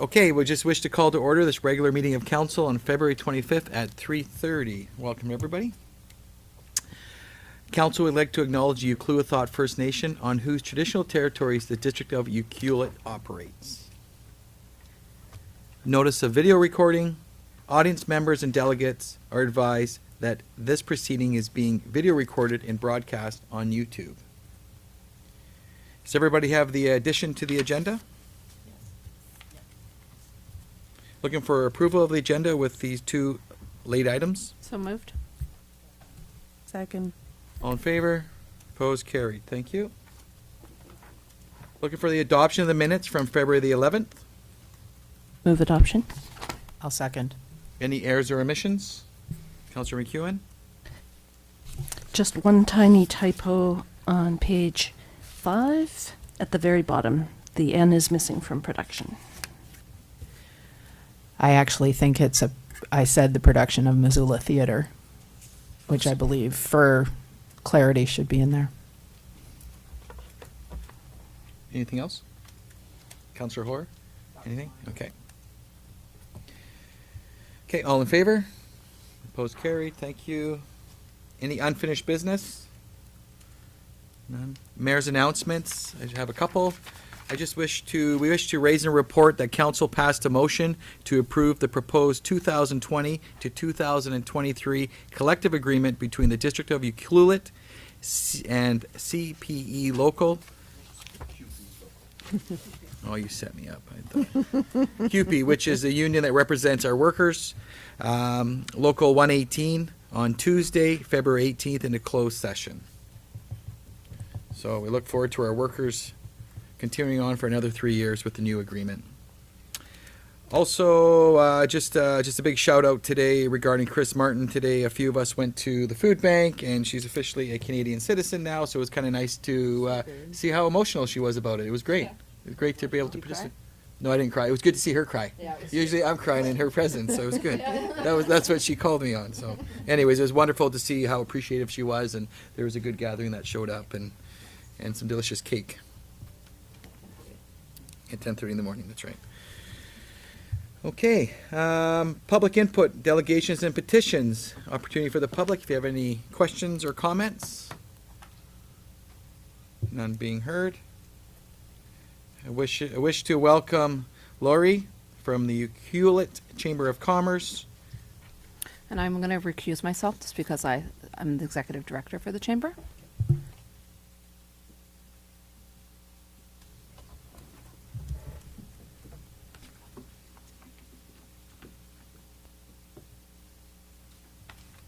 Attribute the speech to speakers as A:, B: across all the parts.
A: Okay, we just wish to call to order this regular meeting of council on February 25th at 3:30. Welcome, everybody. Council would like to acknowledge the Ucluelet First Nation, on whose traditional territories the District of Ucluelet operates. Notice of video recording. Audience members and delegates are advised that this proceeding is being video recorded and broadcast on YouTube. Does everybody have the addition to the agenda? Looking for approval of the agenda with these two late items.
B: So moved.
C: Second.
A: All in favor? Opposed? Carried. Thank you. Looking for the adoption of the minutes from February the 11th.
B: Move adoption.
C: I'll second.
A: Any errors or omissions? Councillor McEwen?
B: Just one tiny typo on page 5 at the very bottom. The N is missing from production.
C: I actually think I said the production of Missoula Theater, which I believe for clarity should be in there.
A: Anything else? Councillor Hoare? Anything? Okay. Okay, all in favor? Opposed? Carried. Thank you. Any unfinished business? None. Mayor's announcements. I have a couple. We wish to raise and report that council passed a motion to approve the proposed 2020 to 2023 collective agreement between the District of Ucluelet and CPE Local. Oh, you set me up. CUPE, which is a union that represents our workers. Local 118 on Tuesday, February 18th in a closed session. So we look forward to our workers continuing on for another 3 years with the new agreement. Also, just a big shout out today regarding Chris Martin. Today, a few of us went to the food bank, and she's officially a Canadian citizen now. So it was kind of nice to see how emotional she was about it. It was great. It was great to be able to participate. No, I didn't cry. It was good to see her cry. Yeah, usually I'm crying in her presence, so it was good. That's what she called me on. So, anyways, it was wonderful to see how appreciative she was, and there was a good gathering that showed up, and some delicious cake at 10:30 in the morning. That's right. Okay, public input, delegations and petitions. Opportunity for the public if you have any questions or comments. None being heard. I wish to welcome Laurie from the Ucluelet Chamber of Commerce.
B: And I'm going to recuse myself just because I'm the executive director for the chamber.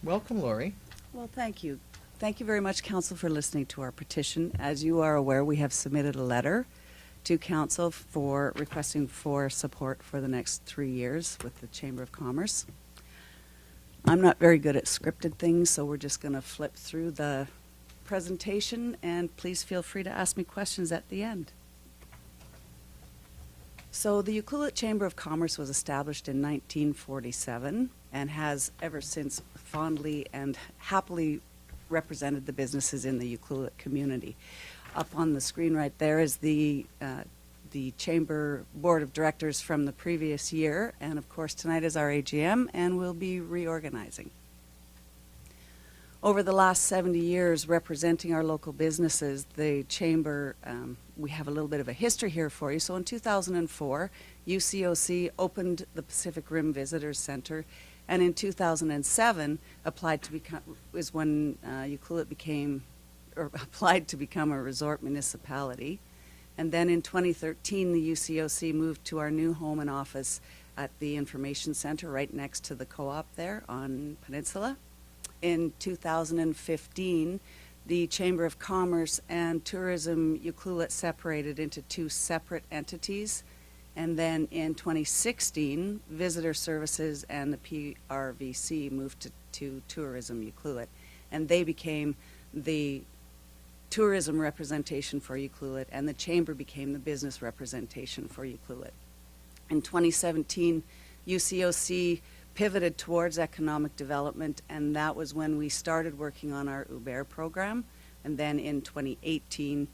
A: Welcome, Laurie.
D: Well, thank you. Thank you very much, Council, for listening to our petition. As you are aware, we have submitted a letter to Council for requesting for support for the next 3 years with the Chamber of Commerce. I'm not very good at scripted things, so we're just going to flip through the presentation, and please feel free to ask me questions at the end. So the Ucluelet Chamber of Commerce was established in 1947 and has ever since fondly and happily represented the businesses in the Ucluelet community. Up on the screen right there is the Chamber Board of Directors from the previous year, and of course tonight is our AGM, and we'll be reorganizing. Over the last 70 years representing our local businesses, the Chamber, we have a little bit of a history here for you. So in 2004, UCOC opened the Pacific Rim Visitors Center, and in 2007 applied to become, is when Ucluelet applied to become a resort municipality. And then in 2013, the UCOC moved to our new home and office at the Information Center right next to the co-op there on Peninsula. In 2015, the Chamber of Commerce and Tourism Ucluelet separated into two separate entities. And then in 2016, Visitor Services and the PRVC moved to Tourism Ucluelet. And they became the tourism representation for Ucluelet, and the Chamber became the business representation for Ucluelet. In 2017, UCOC pivoted towards economic development, and that was when we started working on our Uber program. And then in 2018,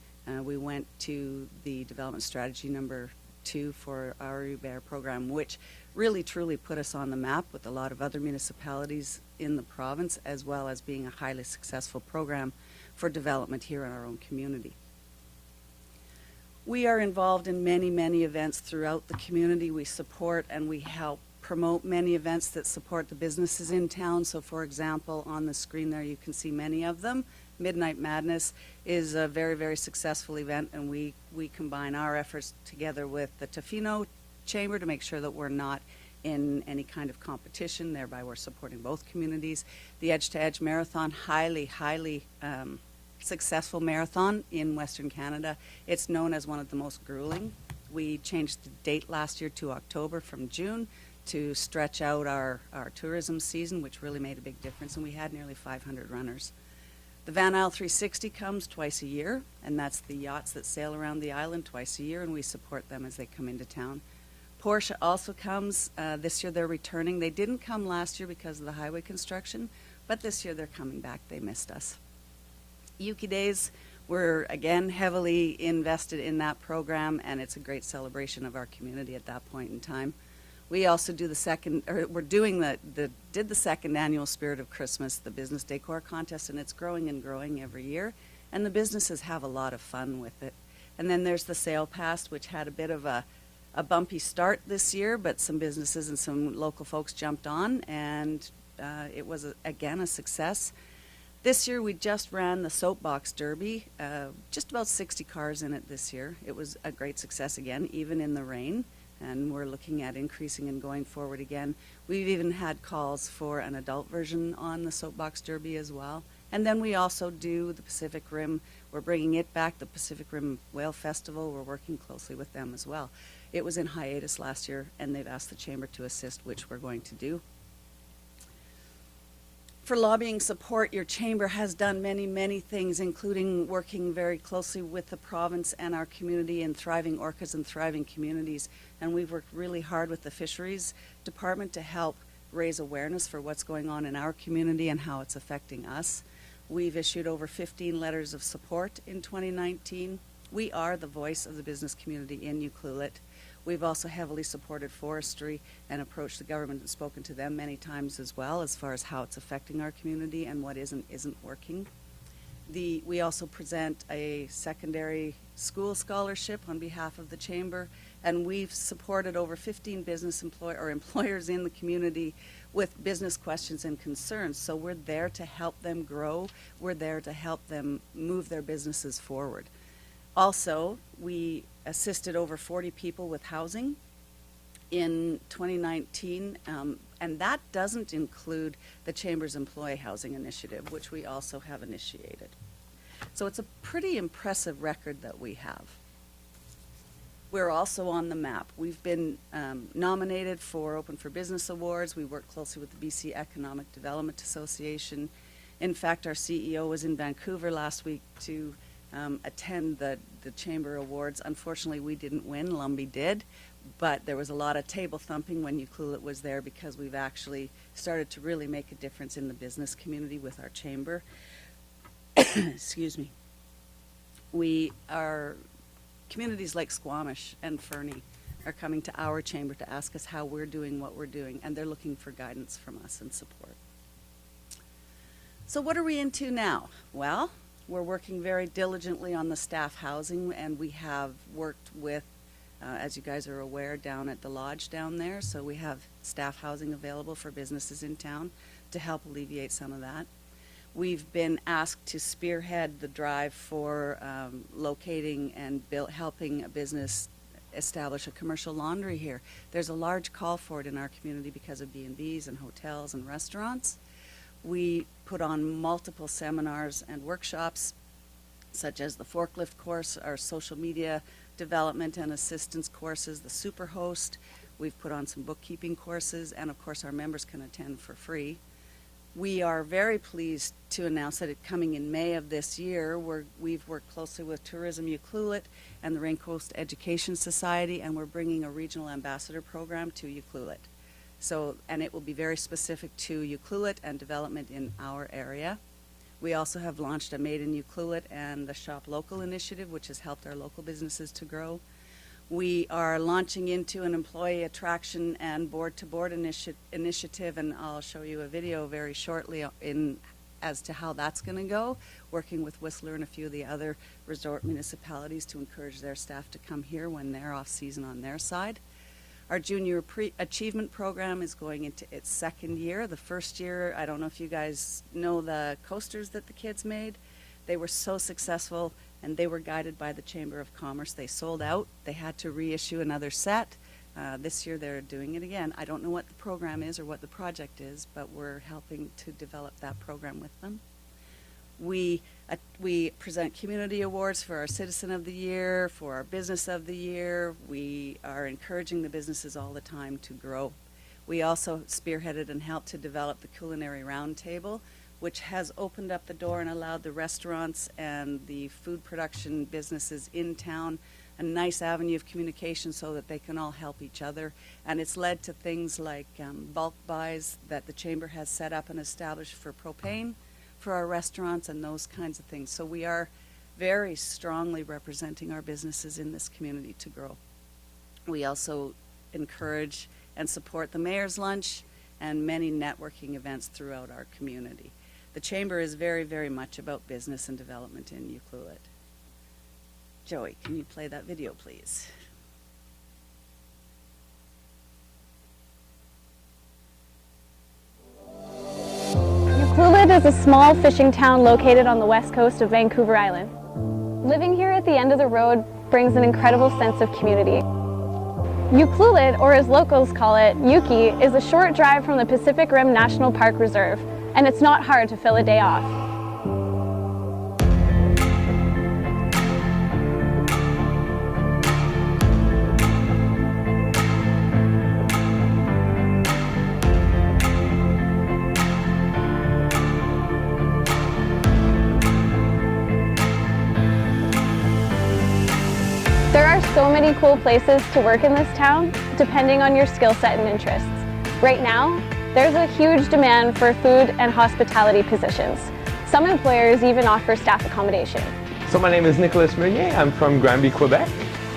D: we went to the development strategy number 2 for our Hubert program, which really truly put us on the map with a lot of other municipalities in the province, as well as being a highly successful program for development here in our own community. We are involved in many, many events throughout the community. We support and we help promote many events that support the businesses in town. So for example, on the screen there you can see many of them. Midnight Madness is a very, very successful event, and we combine our efforts together with the Tofino Chamber to make sure that we're not in any kind of competition, thereby we're supporting both communities. The Edge to Edge Marathon, highly successful marathon in Western Canada. It's known as one of the most grueling. We changed the date last year to October from June to stretch out our tourism season, which really made a big difference, and we had nearly 500 runners. The Van Isle 360 comes twice a year, and that's the yachts that sail around the island twice a year, and we support them as they come into town. Porsche also comes. This year they're returning. They didn't come last year because of the highway construction, but this year they're coming back. They missed us. Yuki Days, we're again heavily invested in that program, and it's a great celebration of our community at that point in time. We also do the second annual Spirit of Christmas, the business decor contest, and it's growing and growing every year, and the businesses have a lot of fun with it. And then there's the Sail Past, which had a bit of a bumpy start this year, but some businesses and some local folks jumped on, and it was again a success. This year we just ran the Soapbox Derby, just about 60 cars in it this year. It was a great success again, even in the rain. And we're looking at increasing and going forward again. We've even had calls for an adult version on the Soapbox Derby as well. And then we also do the Pacific Rim. We're bringing it back, the Pacific Rim Whale Festival. We're working closely with them as well. It was in hiatus last year, and they've asked the Chamber to assist, which we're going to do. For lobbying support, your Chamber has done many, many things, including working very closely with the province and our community in thriving orcas and thriving communities. And we've worked really hard with the Fisheries Department to help raise awareness for what's going on in our community and how it's affecting us. We've issued over 15 letters of support in 2019. We are the voice of the business community in Ucluelet. We've also heavily supported forestry and approached the government and spoken to them many times as well as far as how it's affecting our community and what isn't working. We also present a secondary school scholarship on behalf of the Chamber, and we've supported over 15 business employers in the community with business questions and concerns. So we're there to help them grow. We're there to help them move their businesses forward. Also, we assisted over 40 people with housing in 2019, and that doesn't include the Chamber's Employee Housing Initiative, which we also have initiated. So it's a pretty impressive record that we have. We're also on the map. We've been nominated for Open for Business Awards. We work closely with the BC Economic Development Association. In fact, our CEO was in Vancouver last week to attend the Chamber Awards. Unfortunately, we didn't win. Lumbee did, but there was a lot of table thumping when Ucluelet was there because we've actually started to really make a difference in the business community with our Chamber. Excuse me. Communities like Squamish and Fernie are coming to our Chamber to ask us how we're doing what we're doing, and they're looking for guidance from us and support. So what are we into now? Well, we're working very diligently on the staff housing, and we have worked with, as you guys are aware, down at the lodge down there. So we have staff housing available for businesses in town to help alleviate some of that. We've been asked to spearhead the drive for locating and helping a business establish a commercial laundry here. There's a large call for it in our community because of B&Bs and hotels and restaurants. We put on multiple seminars and workshops, such as the forklift course, our social media development and assistance courses, the Superhost. We've put on some bookkeeping courses, and of course our members can attend for free. We are very pleased to announce that coming in May of this year, we've worked closely with Tourism Ucluelet and the Raincoast Education Society, and we're bringing a regional ambassador program to Ucluelet. So, and it will be very specific to Ucluelet and development in our area. We also have launched a Made in Ucluelet and the Shop Local initiative, which has helped our local businesses to grow. We are launching into an employee attraction and board-to-board initiative, and I'll show you a video very shortly as to how that's going to go, working with Whistler and a few of the other resort municipalities to encourage their staff to come here when they're off season on their side. Our junior achievement program is going into its second year. The first year, I don't know if you guys know the coasters that the kids made. They were so successful, and they were guided by the Chamber of Commerce. They sold out. They had to reissue another set. This year they're doing it again. I don't know what the program is or what the project is, but we're helping to develop that program with them. We present community awards for our Citizen of the Year, for our Business of the Year. We are encouraging the businesses all the time to grow. We also spearheaded and helped to develop the Culinary Roundtable, which has opened up the door and allowed the restaurants and the food production businesses in town a nice avenue of communication so that they can all help each other. And it's led to things like bulk buys that the Chamber has set up and established for propane for our restaurants and those kinds of things. So we are very strongly representing our businesses in this community to grow. We also encourage and support the Mayor's Lunch and many networking events throughout our community. The Chamber is very, very much about business and development in Ucluelet. Joey, can you play that video, please?
E: Ucluelet is a small fishing town located on the west coast of Vancouver Island. Living here at the end of the road brings an incredible sense of community. Ucluelet, or as locals call it, Yuki, is a short drive from the Pacific Rim National Park Reserve, and it's not hard to fill a day off. There are so many cool places to work in this town, depending on your skill set and interests. Right now, there's a huge demand for food and hospitality positions. Some employers even offer staff accommodation.
F: So my name is Nicolas Meunier. I'm from Granby, Quebec.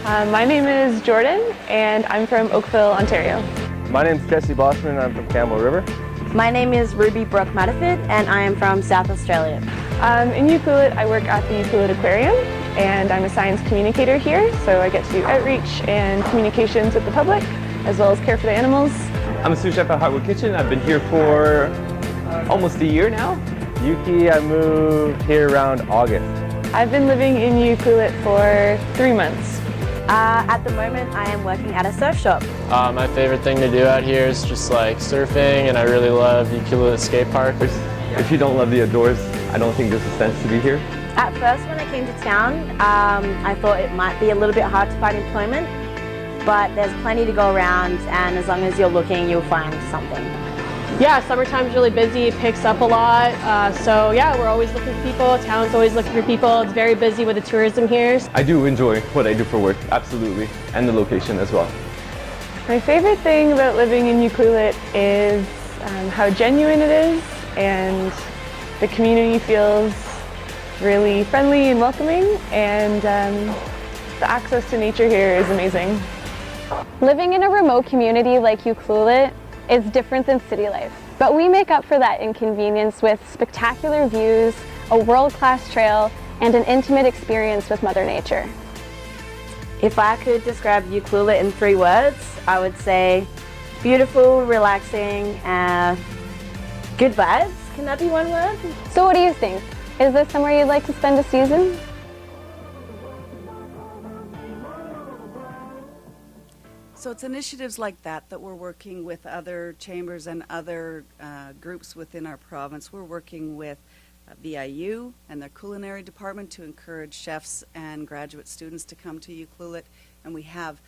G: My name is Jordan, and I'm from Oakville, Ontario.
F: My name is Jesse Bossman. I'm from Campbell River.
H: My name is Ruby Brooke Matafit, and I am from South Australia.
G: In Ucluelet, I work at the Ucluelet Aquarium, and I'm a science communicator here, so I get to do outreach and communications with the public, as well as care for the animals.
F: I'm a sous chef at Heartwood Kitchen. I've been here for almost a year now. Yuki, I moved here around August.
G: I've been living in Ucluelet for 3 months.
H: At the moment, I am working at a surf shop.
I: My favorite thing to do out here is just like surfing, and I really love Ucluelet Skate Park.
F: If you don't love the outdoors, I don't think there's a sense to be here.
H: At first, when I came to town, I thought it might be a little bit hard to find employment, but there's plenty to go around, and as long as you're looking, you'll find something.
J: Yeah, summertime's really busy, it picks up a lot, so yeah, we're always looking for people, town's always looking for people, it's very busy with the tourism here.
F: I do enjoy what I do for work, absolutely, and the location as well.
G: My favorite thing about living in Ucluelet is how genuine it is, and the community feels really friendly and welcoming, and the access to nature here is amazing.
E: Living in a remote community like Ucluelet is different than city life, but we make up for that inconvenience with spectacular views, a world-class trail, and an intimate experience with Mother Nature.
H: If I could describe Ucluelet in 3 words, I would say beautiful, relaxing, good vibes. Can that be one word?
E: So what do you think? Is this somewhere you'd like to spend a season?
D: So it's initiatives like that that we're working with other chambers and other groups within our province. We're working with VIU and their culinary department to encourage chefs and graduate students to come to Ucluelet, and we have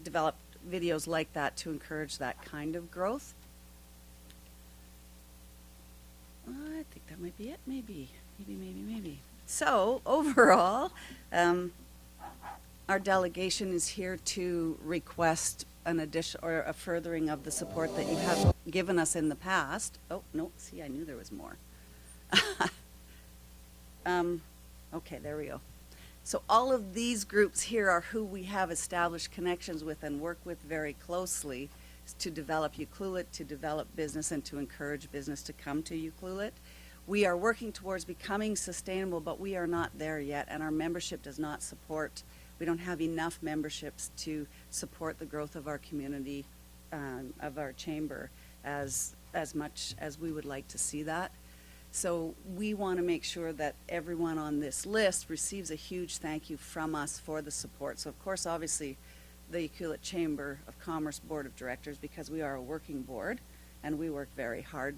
D: developed videos like that to encourage that kind of growth. I think that might be it, maybe. So overall, our delegation is here to request an addition or a furthering of the support that you have given us in the past. Oh, no, see, I knew there was more. Okay, there we go. So all of these groups here are who we have established connections with and work with very closely to develop Ucluelet, to develop business, and to encourage business to come to Ucluelet. We are working towards becoming sustainable, but we are not there yet, and our membership does not support, we don't have enough memberships to support the growth of our community, of our chamber, as much as we would like to see that. So we want to make sure that everyone on this list receives a huge thank you from us for the support. So of course, obviously, the Ucluelet Chamber of Commerce Board of Directors, because we are a working board and we work very hard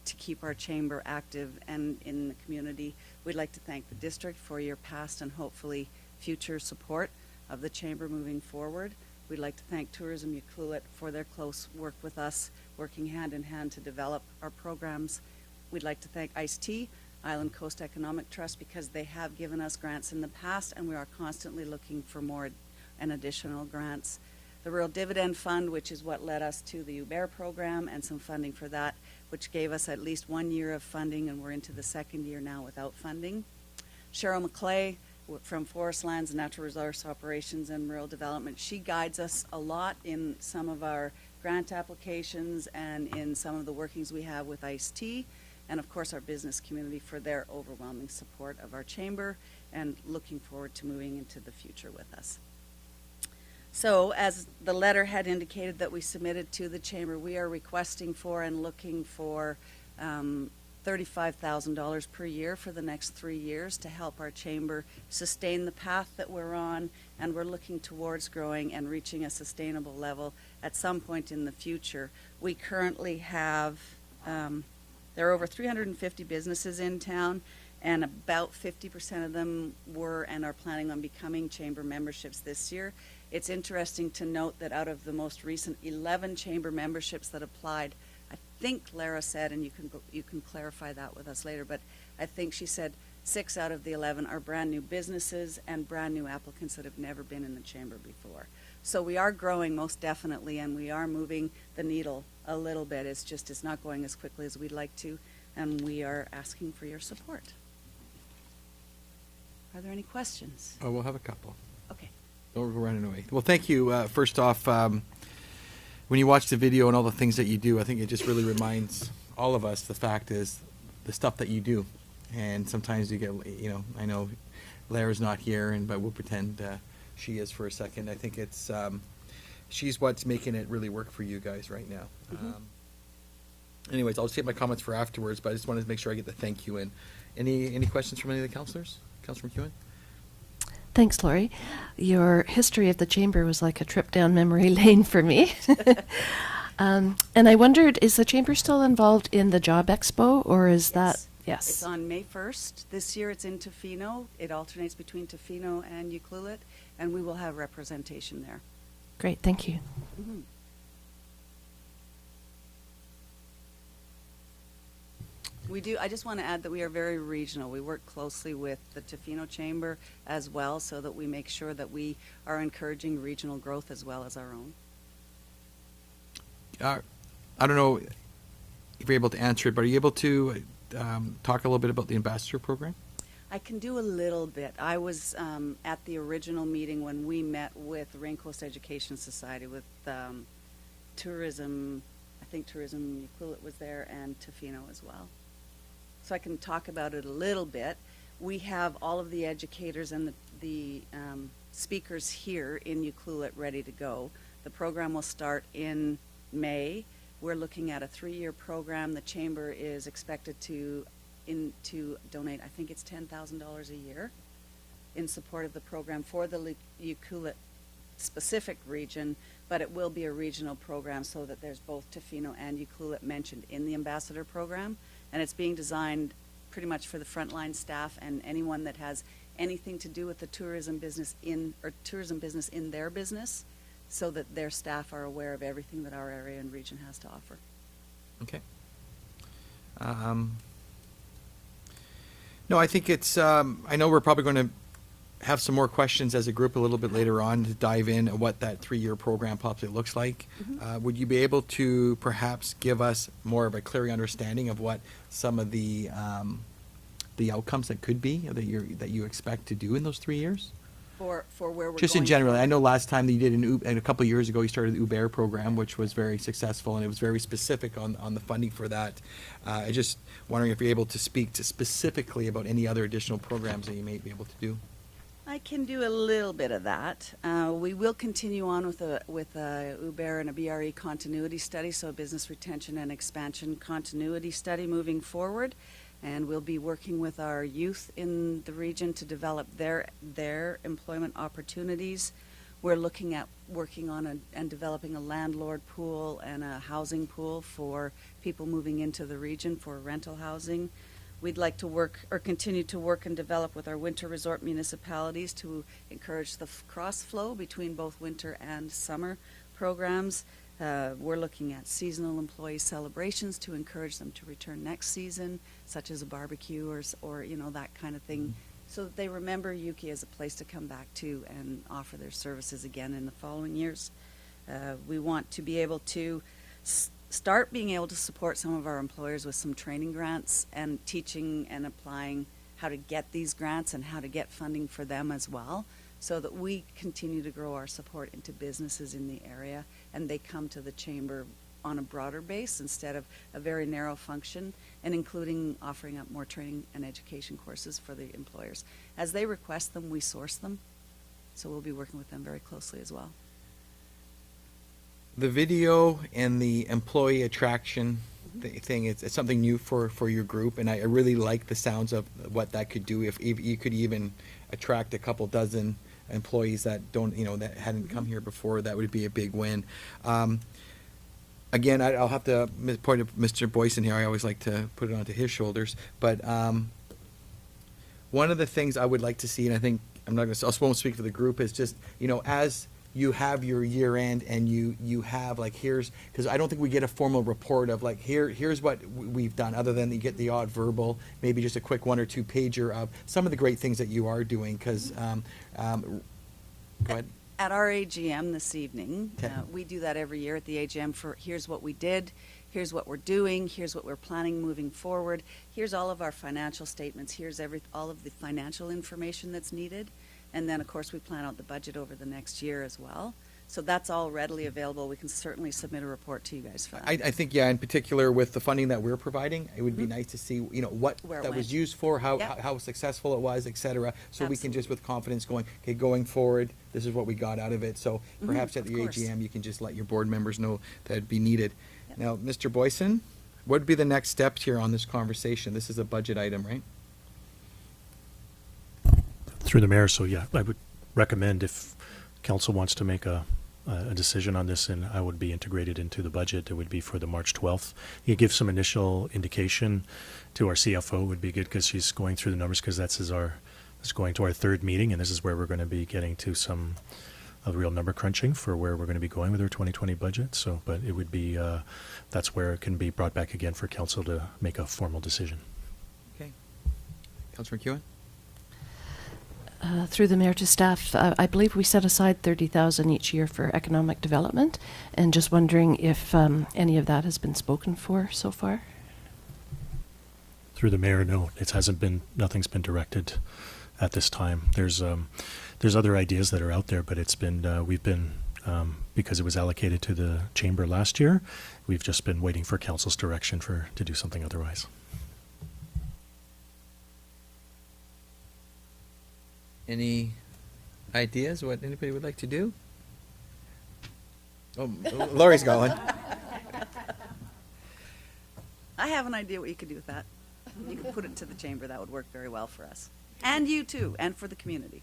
D: to keep our chamber active and in the community. We'd like to thank the district for your past and hopefully future support of the chamber moving forward. We'd like to thank Tourism Ucluelet for their close work with us, working hand in hand to develop our programs. We'd like to thank ICE-T, Island Coast Economic Trust, because they have given us grants in the past and we are constantly looking for more and additional grants. The Rural Dividend Fund, which is what led us to the UBER program and some funding for that, which gave us at least 1 year of funding, and we're into the second year now without funding. Cheryl McClay from Forest Lands, Natural Resource Operations and Rural Development. She guides us a lot in some of our grant applications and in some of the workings we have with ICE-T, and of course our business community for their overwhelming support of our chamber and looking forward to moving into the future with us. So as the letter had indicated that we submitted to the chamber, we are requesting for and looking for $35,000 per year for the next 3 years to help our chamber sustain the path that we're on, and we're looking towards growing and reaching a sustainable level at some point in the future. We currently have, there are over 350 businesses in town, and about 50% of them were and are planning on becoming chamber memberships this year. It's interesting to note that out of the most recent 11 chamber memberships that applied, I think Lara said, and you can clarify that with us later, but I think she said 6 out of the 11 are brand new businesses and brand new applicants that have never been in the chamber before. So we are growing most definitely, and we are moving the needle a little bit. It's not going as quickly as we'd like to, and we are asking for your support. Are there any questions?
A: Oh, we'll have a couple.
D: Okay.
A: Don't go running away. Well, thank you. First off, when you watch the video and all the things that you do, I think it just really reminds all of us the fact is the stuff that you do. And sometimes you get, I know Lara's not here, but we'll pretend she is for a second. I think it's, she's what's making it really work for you guys right now.
D: Mm-hmm.
A: Anyways, I'll save my comments for afterwards, but I just wanted to make sure I get the thank you in. Any questions from any of the councillors? Councillor McEwen?
B: Thanks, Laurie. Your history of the chamber was like a trip down memory lane for me. And I wondered, is the chamber still involved in the Job Expo, or is that... Yes.
D: It's on May 1st. This year it's in Tofino. It alternates between Tofino and Ucluelet, and we will have representation there.
B: Great, thank you.
D: Mm-hmm. We do. I just want to add that we are very regional. We work closely with the Tofino Chamber as well, so that we make sure that we are encouraging regional growth as well as our own.
A: I don't know if you're able to answer it, but are you able to talk a little bit about the ambassador program?
D: I can do a little bit. I was at the original meeting when we met with Rain Coast Education Society with tourism. I think Tourism Ucluelet was there, and Tofino as well. So I can talk about it a little bit. We have all of the educators and the speakers here in Ucluelet ready to go. The program will start in May. We're looking at a 3-year program. The chamber is expected to donate, I think it's $10,000 a year in support of the program for the Ucluelet specific region, but it will be a regional program so that there's both Tofino and Ucluelet mentioned in the ambassador program. And it's being designed pretty much for the frontline staff and anyone that has anything to do with the tourism business in their business, so that their staff are aware of everything that our area and region has to offer.
A: Okay. No, I think it's, I know we're probably going to have some more questions as a group a little bit later on to dive in at what that 3-year program possibly looks like.
D: Mm-hmm.
A: Would you be able to perhaps give us more of a clear understanding of what some of the the outcomes that could be, that you expect to do in those 3 years?
D: For where we're
A: Just
D: going
A: in general,
D: forward.
A: I know last time that you did and a couple of years ago, you started the Uber program, which was very successful, and it was very specific on the funding for that. I just wondering if you're able to speak to specifically about any other additional programs that you may be able to do.
D: I can do a little bit of that. We will continue on with a Uber and a BRE continuity study, so a business retention and expansion continuity study moving forward. And we'll be working with our youth in the region to develop their employment opportunities. We're looking at working on and developing a landlord pool and a housing pool for people moving into the region for rental housing. We'd like to work or continue to work and develop with our winter resort municipalities to encourage the cross flow between both winter and summer programs. We're looking at seasonal employee celebrations to encourage them to return next season, such as a barbecue or that kind of thing, so that they remember Yuki as a place to come back to and offer their services again in the following years. We want to be able to start being able to support some of our employers with some training grants and teaching and applying how to get these grants and how to get funding for them as well, so that we continue to grow our support into businesses in the area and they come to the chamber on a broader base instead of a very narrow function, and including offering up more training and education courses for the employers. As they request them, we source them, so we'll be working with them very closely as well.
A: The video and the employee attraction thing, it's something new for your group, and I really like the sounds of what that could do. If you could even attract a couple dozen employees that that hadn't come here before, that would be a big win. Again, I'll have to point to Mr. Boyson here. I always like to put it onto his shoulders, but one of the things I would like to see, and I think I won't speak for the group, is just as you have your year end and you have because I don't think we get a formal report of here's what we've done, other than you get the odd verbal, maybe just a quick 1 or 2 pager of some of the great things that you are doing. Because go ahead.
D: At our AGM this evening,
A: Okay.
D: We do that every year at the AGM for here's what we did, here's what we're doing, here's what we're planning moving forward, here's all of our financial statements, here's all of the financial information that's needed. And then, of course, we plan out the budget over the next year as well. So that's all readily available. We can certainly submit a report to you guys for that.
A: I think, in particular with the funding that we're providing, it would be nice to see, what
D: Where it
A: that was
D: went.
A: used for,
D: Yep.
A: how successsul it was, et cetera. So we can just
D: Absolutely.
A: with confidence going forward, this is what we got out of it. So perhaps at
D: of
A: the
D: course.
A: AGM, you can just let your board members know that'd be needed.
D: Yep.
A: Now, Mr. Boyson, what would be the next steps here on this conversation? This is a budget item, right?
K: Through the mayor, so yeah, I would recommend if council wants to make a decision on this, and I would be integrated into the budget, it would be for the March 12th. You give some initial indication to our CFO would be good, because she's going through the numbers, because it's going to our 3rd meeting, and this is where we're going to be getting to some of real number crunching for where we're going to be going with our 2020 budget. So, but it would be, that's where it can be brought back again for council to make a formal decision.
A: Okay. Councilor McEwen?
B: Through the mayor to staff, I believe we set aside $30,000 each year for economic development, and just wondering if any of that has been spoken for so far.
K: Through the mayor, no, nothing's been directed at this time. There's other ideas that are out there, but we've been, because it was allocated to the chamber last year, we've just been waiting for council's direction to do something otherwise.
A: Any ideas what anybody would like to do? Oh, Laurie's going.
D: I have an idea what you could do with that. You could put it to the chamber. That would work very well for us. And you too, and for the community.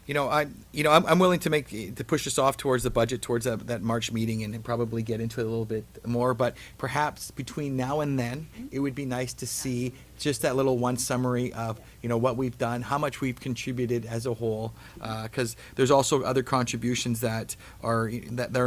A: I'm willing to push this off towards the budget, towards that March meeting, and probably get into it a little bit more. But perhaps between now and then, it would be nice to see just that little one summary of what we've done, how much we've contributed as a whole. Because there's also other contributions that are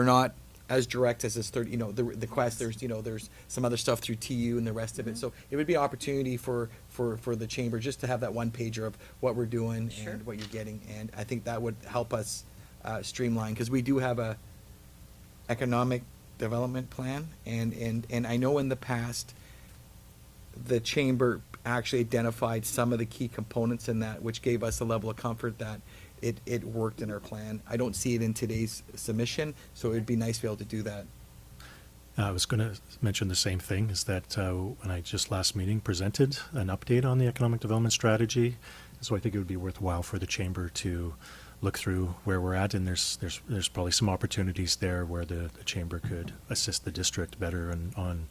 A: not as direct as this third, the Quest. There's some other stuff through TU and the rest of it. So it would be an opportunity for the chamber just to have that one pager of what we're doing and what you're getting, and I think that would help us streamline, because we do have a economic development plan, and I know in the past the chamber actually identified some of the key components in that, which gave us a level of comfort that it worked in our plan. I don't see it in today's submission, so it'd be nice to be able to do that.
K: I was going to mention the same thing, is that when I just last meeting presented an update on the economic development strategy, so I think it would be worthwhile for the chamber to look through where we're at, and there's probably some opportunities there where the chamber could assist the district better on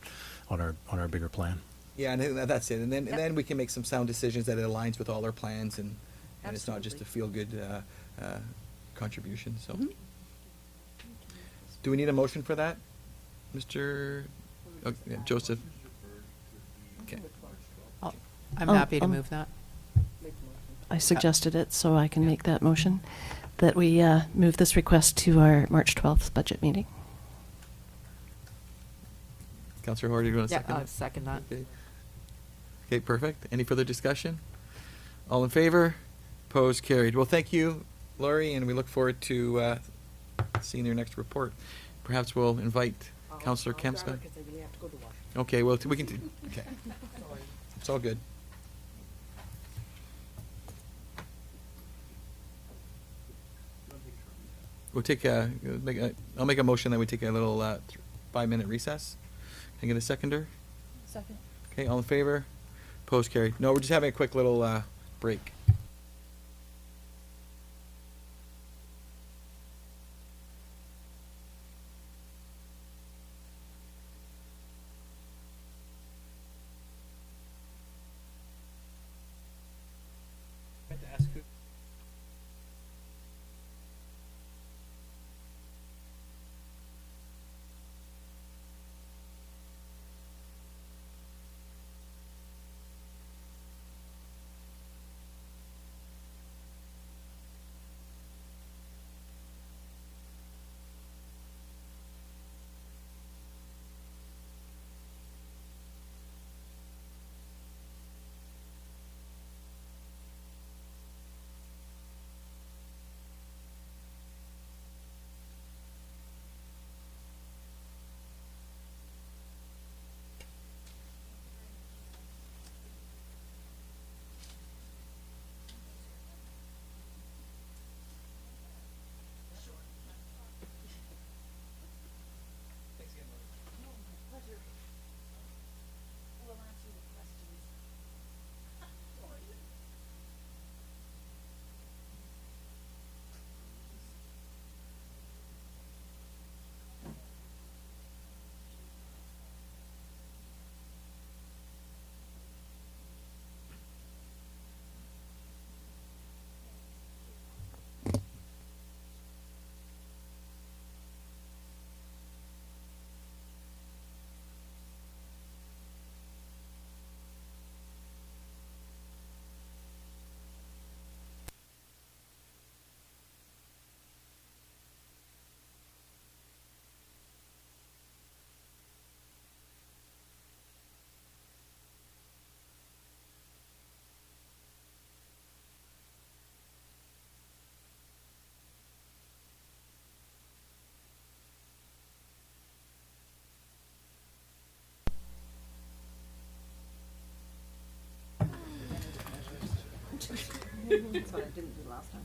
K: our bigger plan.
A: Yeah, and I think that's it. And then we can make some sound decisions that it aligns with all our plans, and it's not just a feel-good contribution. So, do we need a motion for that, Mr. Joseph? Okay.
C: I'm
B: Oh,
C: happy to move that.
B: I suggested it, so I can make that motion, that we move this request to our March 12th budget meeting.
A: Councillor Hoare, do you want to
C: Yeah,
A: second
C: I'll
A: it?
C: second that.
A: Okay, perfect. Any further discussion? All in favor? Opposed? Carried. Well, thank you, Laurie, and we look forward to seeing your next report. Perhaps we'll invite Councillor Kempston. Okay, well, we can. Okay, it's all good. We'll take I'll make a motion that we take a little 5-minute recess. Can I get a seconder?
B: Second.
A: Okay, all in favor? Opposed? Carried. No, we're just having a quick little break.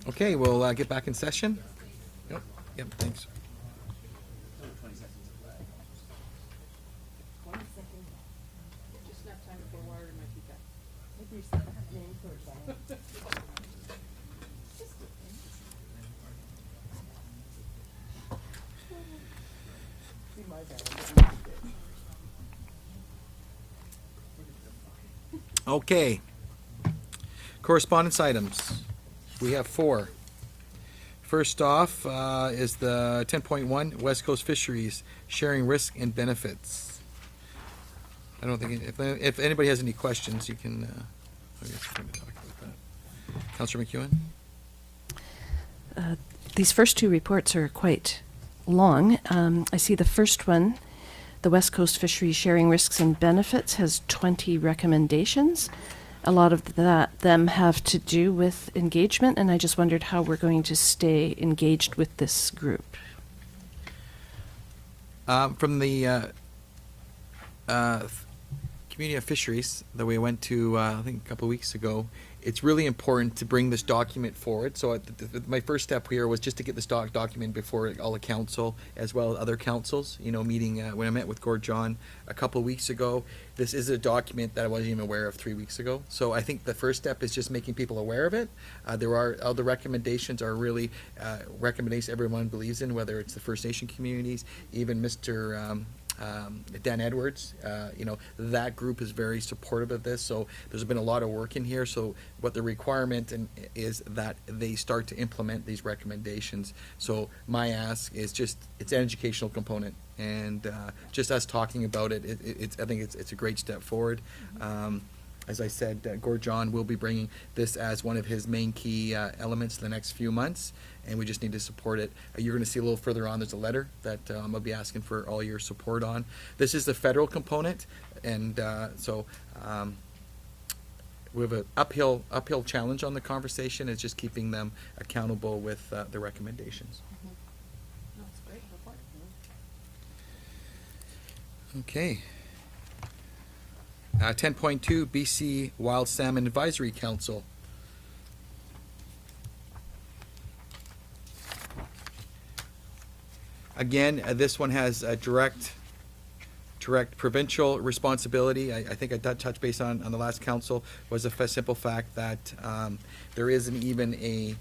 A: Okay, we'll get back in session. Yep, yep, thanks. Okay. Correspondence items. We have 4. First off is the 10.1 West Coast Fisheries Sharing Risk and Benefits. I don't think if anybody has any questions, you can. I guess we're going to talk about that. Councillor McEwen.
B: These first 2 reports are quite long. I see the first one, the West Coast Fisheries Sharing Risks and Benefits, has 20 recommendations. A lot of them have to do with engagement, and I just wondered how we're going to stay engaged with this group.
A: From the Community of Fisheries that we went to, I think a couple of weeks ago, it's really important to bring this document forward. So my first step here was just to get this document before all the council as well as other councils. You know, meeting when I met with Gord John a couple of weeks ago. This is a document that I wasn't even aware of 3 weeks ago. So I think the first step is just making people aware of it. There are other recommendations are really recommendations everyone believes in, whether it's the First Nation communities, even Mr. Dan Edwards, you know, that group is very supportive of this. So there's been a lot of work in here. So what the requirement is that they start to implement these recommendations. So my ask is just, it's an educational component. And just us talking about it, I think it's a great step forward. As I said, Gord John will be bringing this as one of his main key elements in the next few months, and we just need to support it. You're going to see a little further on, there's a letter that I'm going to be asking for all your support on. This is the federal component, and so we have an uphill challenge on the conversation. It's just keeping them accountable with the recommendations.
B: That's great report.
A: Okay. 10.2 BC Wild Salmon Advisory Council. Again, this one has a direct provincial responsibility. I think I touched base on the last council was a simple fact that there isn't even a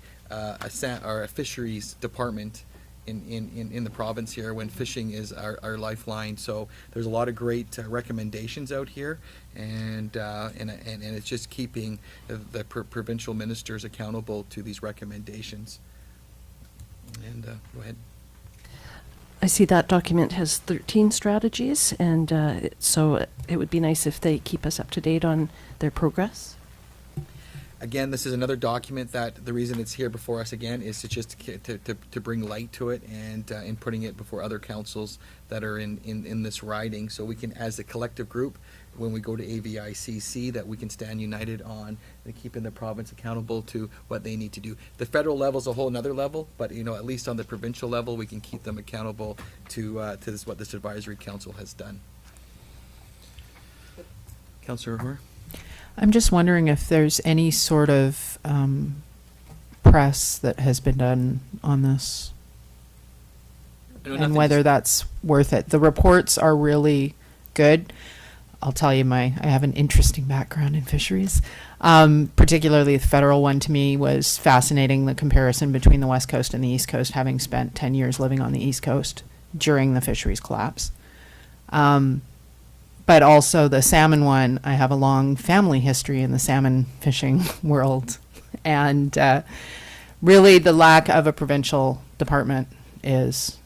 A: fisheries department in the province here when fishing is our lifeline. So there's a lot of great recommendations out here, and it's just keeping the provincial ministers accountable to these recommendations. And go ahead.
B: I see that document has 13 strategies, and so it would be nice if they keep us up to date on their progress.
A: Again, this is another document that the reason it's here before us again is to just to bring light to it and in putting it before other councils that are in this riding, so we can, as a collective group, when we go to AVICC, that we can stand united on and keeping the province accountable to what they need to do. The federal level is a whole nother level, but you know, at least on the provincial level, we can keep them accountable to this, what this advisory council has done. Councillor Hoare?
C: I'm just wondering if there's any sort of press that has been done on this, and whether that's worth it. The reports are really good. I'll tell you, I have an interesting background in fisheries. Particularly the federal one to me was fascinating, the comparison between the West Coast and the East Coast, having spent 10 years living on the East Coast during the fisheries collapse. But also the salmon one, I have a long family history in the salmon fishing world. And really the lack of a provincial department is,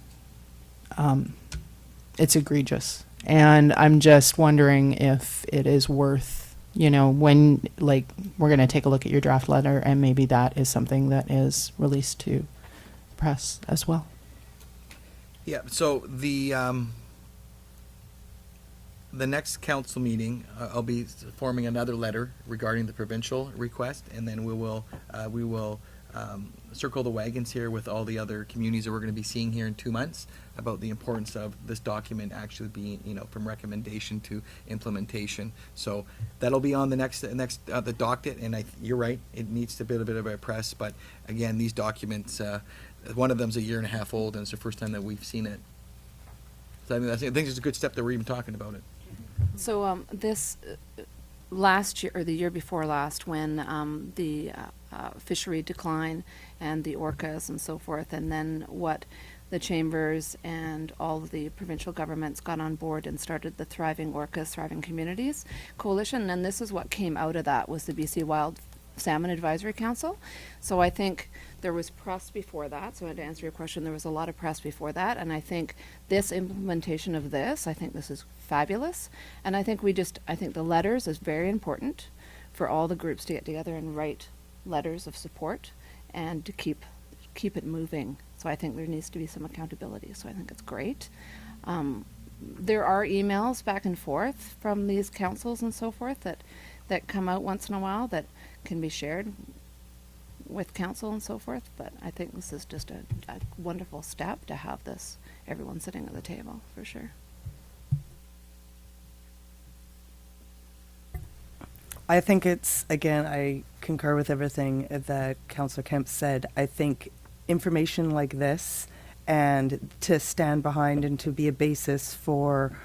C: it's egregious. And I'm just wondering if it is worth, you know, when, like, we're going to take a look at your draft letter, and maybe that is something that is released to press as well.
A: Yeah, so the next council meeting, I'll be forming another letter regarding the provincial request, and then we will circle the wagons here with all the other communities that we're going to be seeing here in 2 months about the importance of this document actually being, you know, from recommendation to implementation. So that'll be on the next the docket, and you're right, it needs to be a bit of a press, but again, these documents, one of them's a year and a half old, and it's the first time that we've seen it. So I think it's a good step that we're even talking about it.
L: So this last year, or the year before last, when the fishery decline and the orcas and so forth, and then what the chambers and all of the provincial governments got on board and started the Thriving Orcas, Thriving Communities Coalition, and this is what came out of that, was the BC Wild Salmon Advisory Council. So I think there was press before that. So to answer your question, there was a lot of press before that, and I think this implementation of this, I think this is fabulous, and I think I think the letters is very important for all the groups to get together and write letters of support and to keep it moving. So I think there needs to be some accountability. So I think it's great. There are emails back and forth from these councils and so forth that come out once in a while that can be shared with council and so forth, but I think this is just a wonderful step to have this, everyone sitting at the table, for sure.
M: I think it's, again, I concur with everything that Councillor Kemp said. I think information like this and to stand behind and to be a basis for,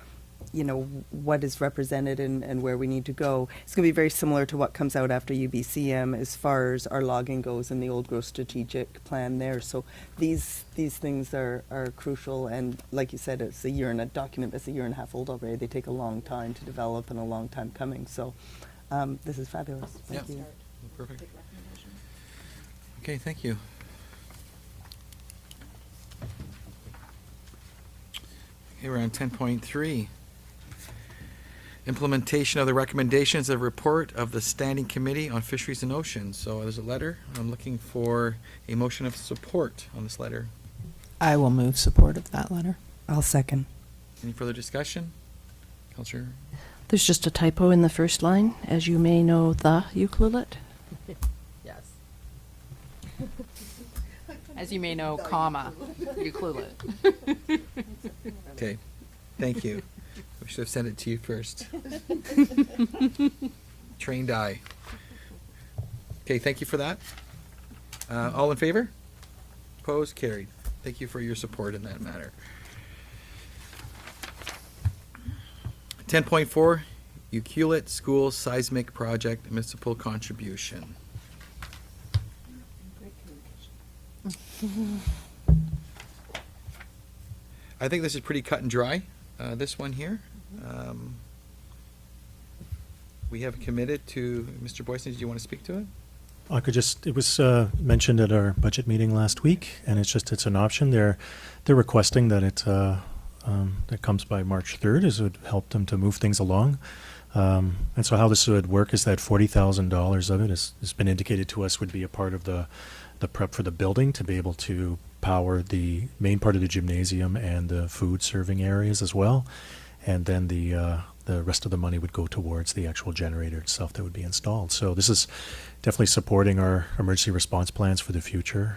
M: you know, what is represented and where we need to go. It's going to be very similar to what comes out after UBCM as far as our logging goes and the old growth strategic plan there. So these things are crucial, and like you said, it's a year and a document that's a year and a half old already. They take a long time to develop and a long time coming. So this is fabulous. Thank you.
A: Perfect. Okay, thank you. Okay, we're on 10.3. Implementation of the recommendations of report of the Standing Committee on Fisheries and Oceans. So there's a letter. I'm looking for a motion of support on this letter.
C: I will move support of that letter.
M: I'll second.
A: Any further discussion? Councillor?
B: There's just a typo in the first line. As you may know, the Ucluelet.
C: Yes. As you may know, comma, Ucluelet.
A: Okay, thank you. We should have sent it to you first. Trained eye. Okay, thank you for that. All in favor? Opposed? Carried. Thank you for your support in that matter. 10.4, Ucluelet School Seismic Project Municipal Contribution. I think this is pretty cut and dry, this one here. We have committed to, Mr. Boyson, do you want to speak to it?
K: I could just, it was mentioned at our budget meeting last week, and it's an option. They're requesting that that comes by March 3rd, as it would help them to move things along. And so how this would work is that $40,000 of it has been indicated to us would be a part of the prep for the building to be able to power the main part of the gymnasium and the food serving areas as well. And then the rest of the money would go towards the actual generator itself that would be installed. So this is definitely supporting our emergency response plans for the future.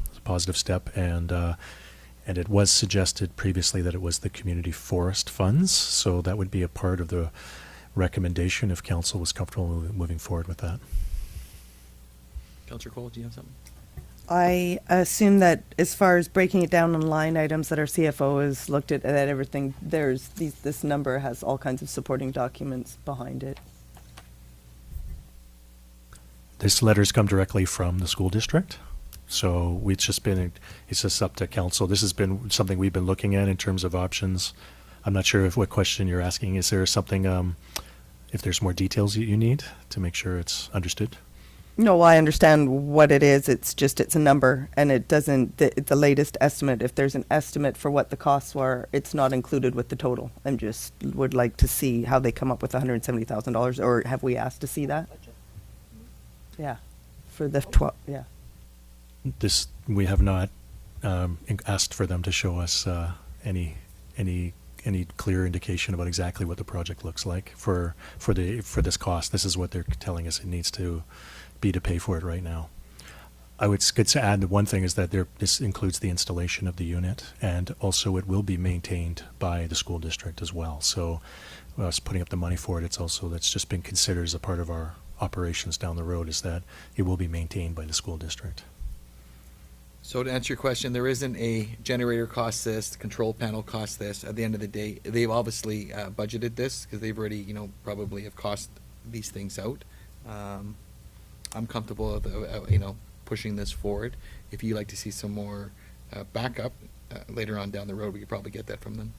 K: It's a positive step, and it was suggested previously that it was the community forest funds, so that would be a part of the recommendation if council was comfortable moving forward with that.
A: Councillor Cole, do you have something?
M: I assume that as far as breaking it down on line items that our CFO has looked at, that everything, this number has all kinds of supporting documents behind it.
K: This letter's come directly from the school district. So it's just up to council. This has been something we've been looking at in terms of options. I'm not sure what question you're asking. Is there something, if there's more details you need to make sure it's understood?
M: No, I understand what it is. It's a number, and it doesn't, the latest estimate, if there's an estimate for what the costs were, it's not included with the total. I just would like to see how they come up with $170,000, or have we asked to see that? Yeah, for the 12, yeah.
K: We have not asked for them to show us any clear indication about exactly what the project looks like for this cost. This is what they're telling us it needs to be to pay for it right now. I would add one thing is that this includes the installation of the unit, and also it will be maintained by the school district as well. So us putting up the money for it, that's just been considered as a part of our operations down the road, is that it will be maintained by the school district.
A: So to answer your question, there isn't a generator cost this, control panel cost this. At the end of the day, they've obviously budgeted this because they've already, probably have cost these things out. I'm comfortable with, pushing this forward. If you'd like to see some more backup later on down the road, we could probably get that from them.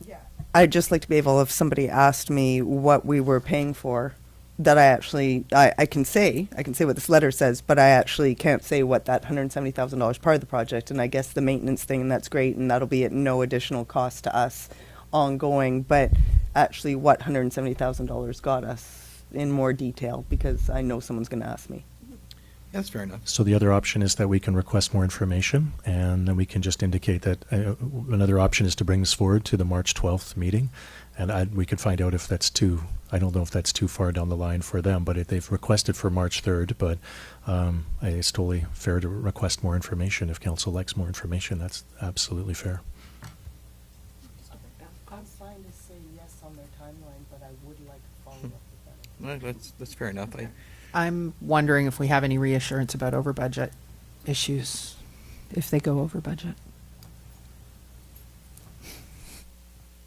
M: Yeah. I'd just like to be able, if somebody asked me what we were paying for, that I can say what this letter says, but I actually can't say what that $170,000 part of the project, and I guess the maintenance thing, and that's great, and that'll be at no additional cost to us ongoing, but actually what $170,000 got us in more detail, because I know someone's going to ask me.
A: Yeah, that's fair enough.
K: So the other option is that we can request more information, and then we can just indicate that another option is to bring this forward to the March 12th meeting, and we can find out if that's I don't know if that's too far down the line for them, but if they've requested for March 3rd, but it's totally fair to request more information. If council likes more information, that's absolutely fair.
M: I'm fine to say yes on their timeline, but I would like to follow up with that.
A: Well, that's fair enough.
C: I'm wondering if we have any reassurance about over budget issues, if they go over budget.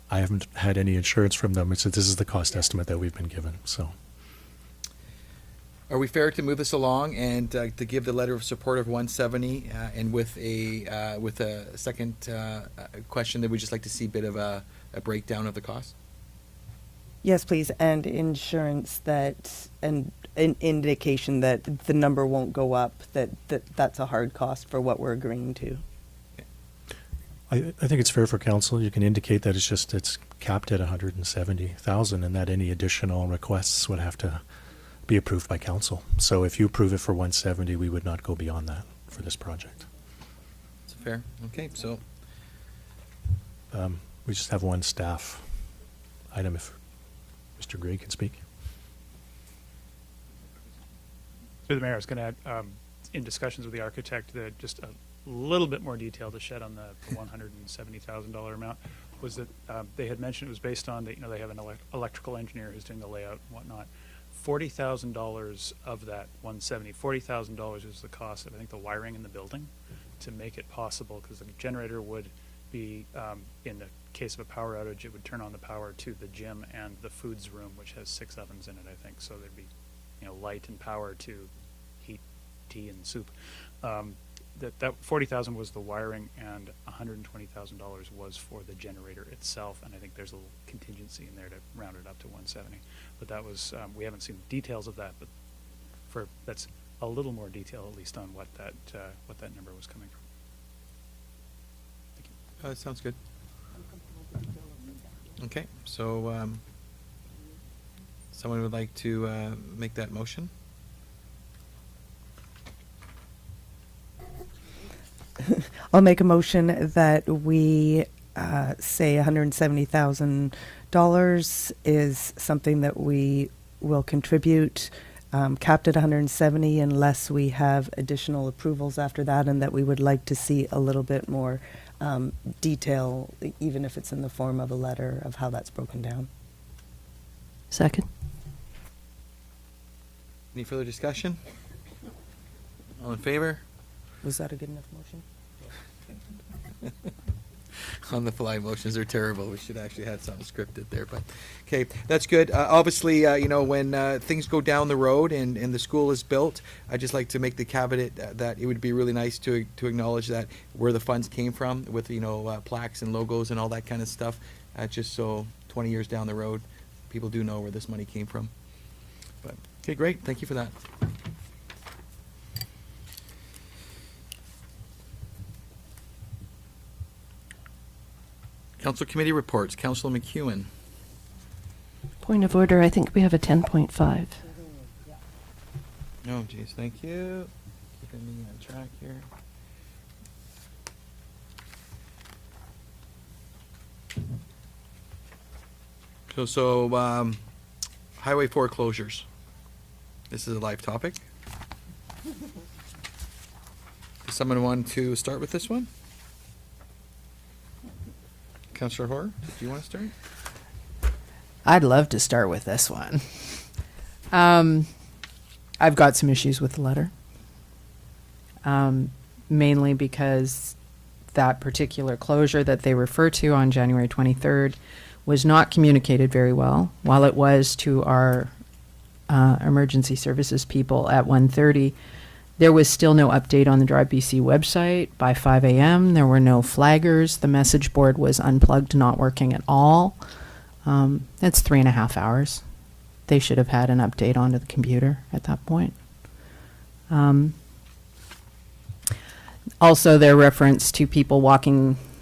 K: I haven't had any insurance from them. This is the cost estimate that we've been given, so.
A: Are we fair to move this along and to give the letter of support of 170 and with a second question that we'd just like to see a bit of a breakdown of the cost?
M: Yes, please, and insurance that, and an indication that the number won't go up, that's a hard cost for what we're agreeing to.
K: I think it's fair for council. You can indicate that it's capped at 170,000 and that any additional requests would have to be approved by council. So if you approve it for 170, we would not go beyond that for this project.
A: It's fair. Okay, so.
K: We just have one staff item if Mr. Gray can speak.
N: Through the mayor, I was going to add, in discussions with the architect, that just a little bit more detail to shed on the $170,000 amount was that they had mentioned it was based on that, they have an electrical engineer who's doing the layout and whatnot. $40,000 of that 170, $40,000 is the cost of, I think, the wiring in the building to make it possible, because the generator would be, in the case of a power outage, it would turn on the power to the gym and the foods room, which has 6 ovens in it, I think. So there'd be, light and power to heat tea and soup. That 40,000 was the wiring, and $120,000 was for the generator itself. And I think there's a little contingency in there to round it up to 170. But that was, we haven't seen details of that, but that's a little more detail, at least, on what that number was coming from.
A: That sounds good. Okay, so someone would like to make that motion?
M: I'll make a motion that we say $170,000 is something that we will contribute, capped at 170 unless we have additional approvals after that, and that we would like to see a little bit more detail, even if it's in the form of a letter, of how that's broken down.
B: Second.
A: Any further discussion? All in favor?
M: Was that a good enough motion?
A: On the fly motions are terrible. We should actually have something scripted there, but okay, that's good. Obviously, when things go down the road and the school is built, I just like to make the caveat that it would be really nice to acknowledge that where the funds came from with plaques and logos and all that kind of stuff, just so 20 years down the road, people do know where this money came from. But okay, great. Thank you for that. Council committee reports. Councilor McEwen.
B: Point of order, I think we have a 10.5.
A: Oh, geez, thank you. Keeping me on track here. So, highway foreclosures. This is a live topic. Does someone want to start with this one? Councillor Hoare, do you want to start?
C: I'd love to start with this one. I've got some issues with the letter. Mainly because that particular closure that they refer to on January 23rd was not communicated very well. While it was to our emergency services people at 1:30, there was still no update on the Drive BC website. By 5 a.m., there were no flaggers. The message board was unplugged, not working at all. That's 3.5 hours. They should have had an update onto the computer at that point. Also, their reference to people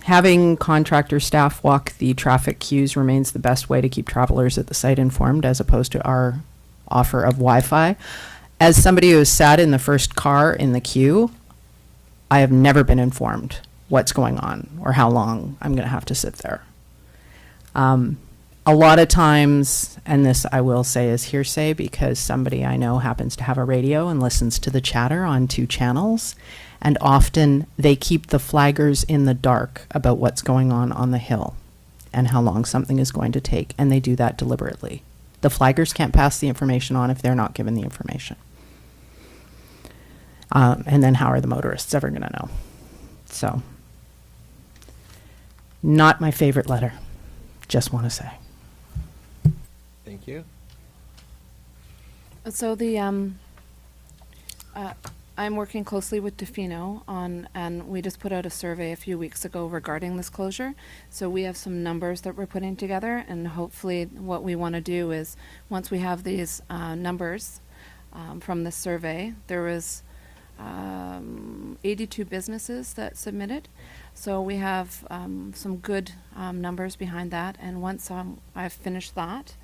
C: having contractor staff walk the traffic queues remains the best way to keep travelers at the site informed, as opposed to our offer of Wi-Fi. As somebody who has sat in the first car in the queue, I have never been informed what's going on or how long I'm going to have to sit there. A lot of times, and this I will say is hearsay because somebody I know happens to have a radio and listens to the chatter on 2 channels, and often they keep the flaggers in the dark about what's going on the hill and how long something is going to take, and they do that deliberately. The flaggers can't pass the information on if they're not given the information. And then how are the motorists ever going to know? So, not my favorite letter. Just want to say.
A: Thank you.
L: So I'm working closely with Defino and we just put out a survey a few weeks ago regarding this closure. So we have some numbers that we're putting together, and hopefully what we want to do is, once we have these numbers from this survey, there was 82 businesses that submitted. So we have some good numbers behind that, and once I've finished that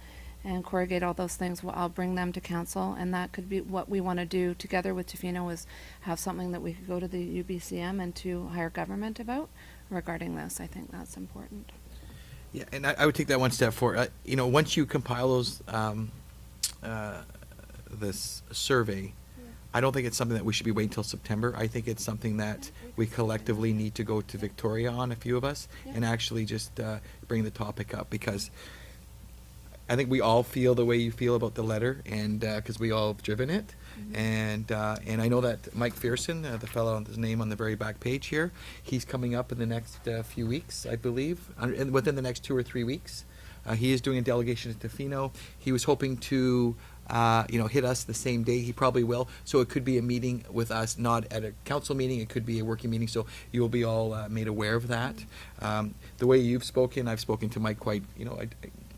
L: and corrugate all those things, I'll bring them to council, and that could be what we want to do together with Tofino, is have something that we could go to the UBCM and to higher government about regarding this. I think that's important.
A: Yeah, and I would take that one step forward. You know, once you compile those, this survey, I don't think it's something that we should be waiting till September. I think it's something that we collectively need to go to Victoria on, a few of us, and actually just bring the topic up, because I think we all feel the way you feel about the letter, and because we all have driven it. And I know that Mike Fearson, the fellow on his name on the very back page here, he's coming up in the next few weeks, I believe, within the next 2 or 3 weeks. He is doing a delegation to Tofino. He was hoping to hit us the same day. He probably will. So it could be a meeting with us, not at a council meeting. It could be a working meeting. So you will be all made aware of that. The way you've spoken, I've spoken to Mike quite,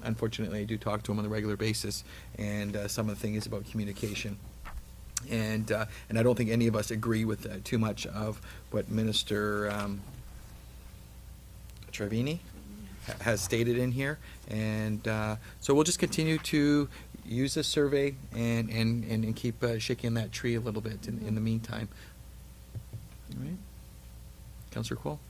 A: unfortunately, I do talk to him on a regular basis, and some of the thing is about communication. And I don't think any of us agree with too much of what Minister Trevini has stated in here. And so we'll just continue to use this survey and keep shaking that tree a little bit in the meantime. All right. Councillor Cole?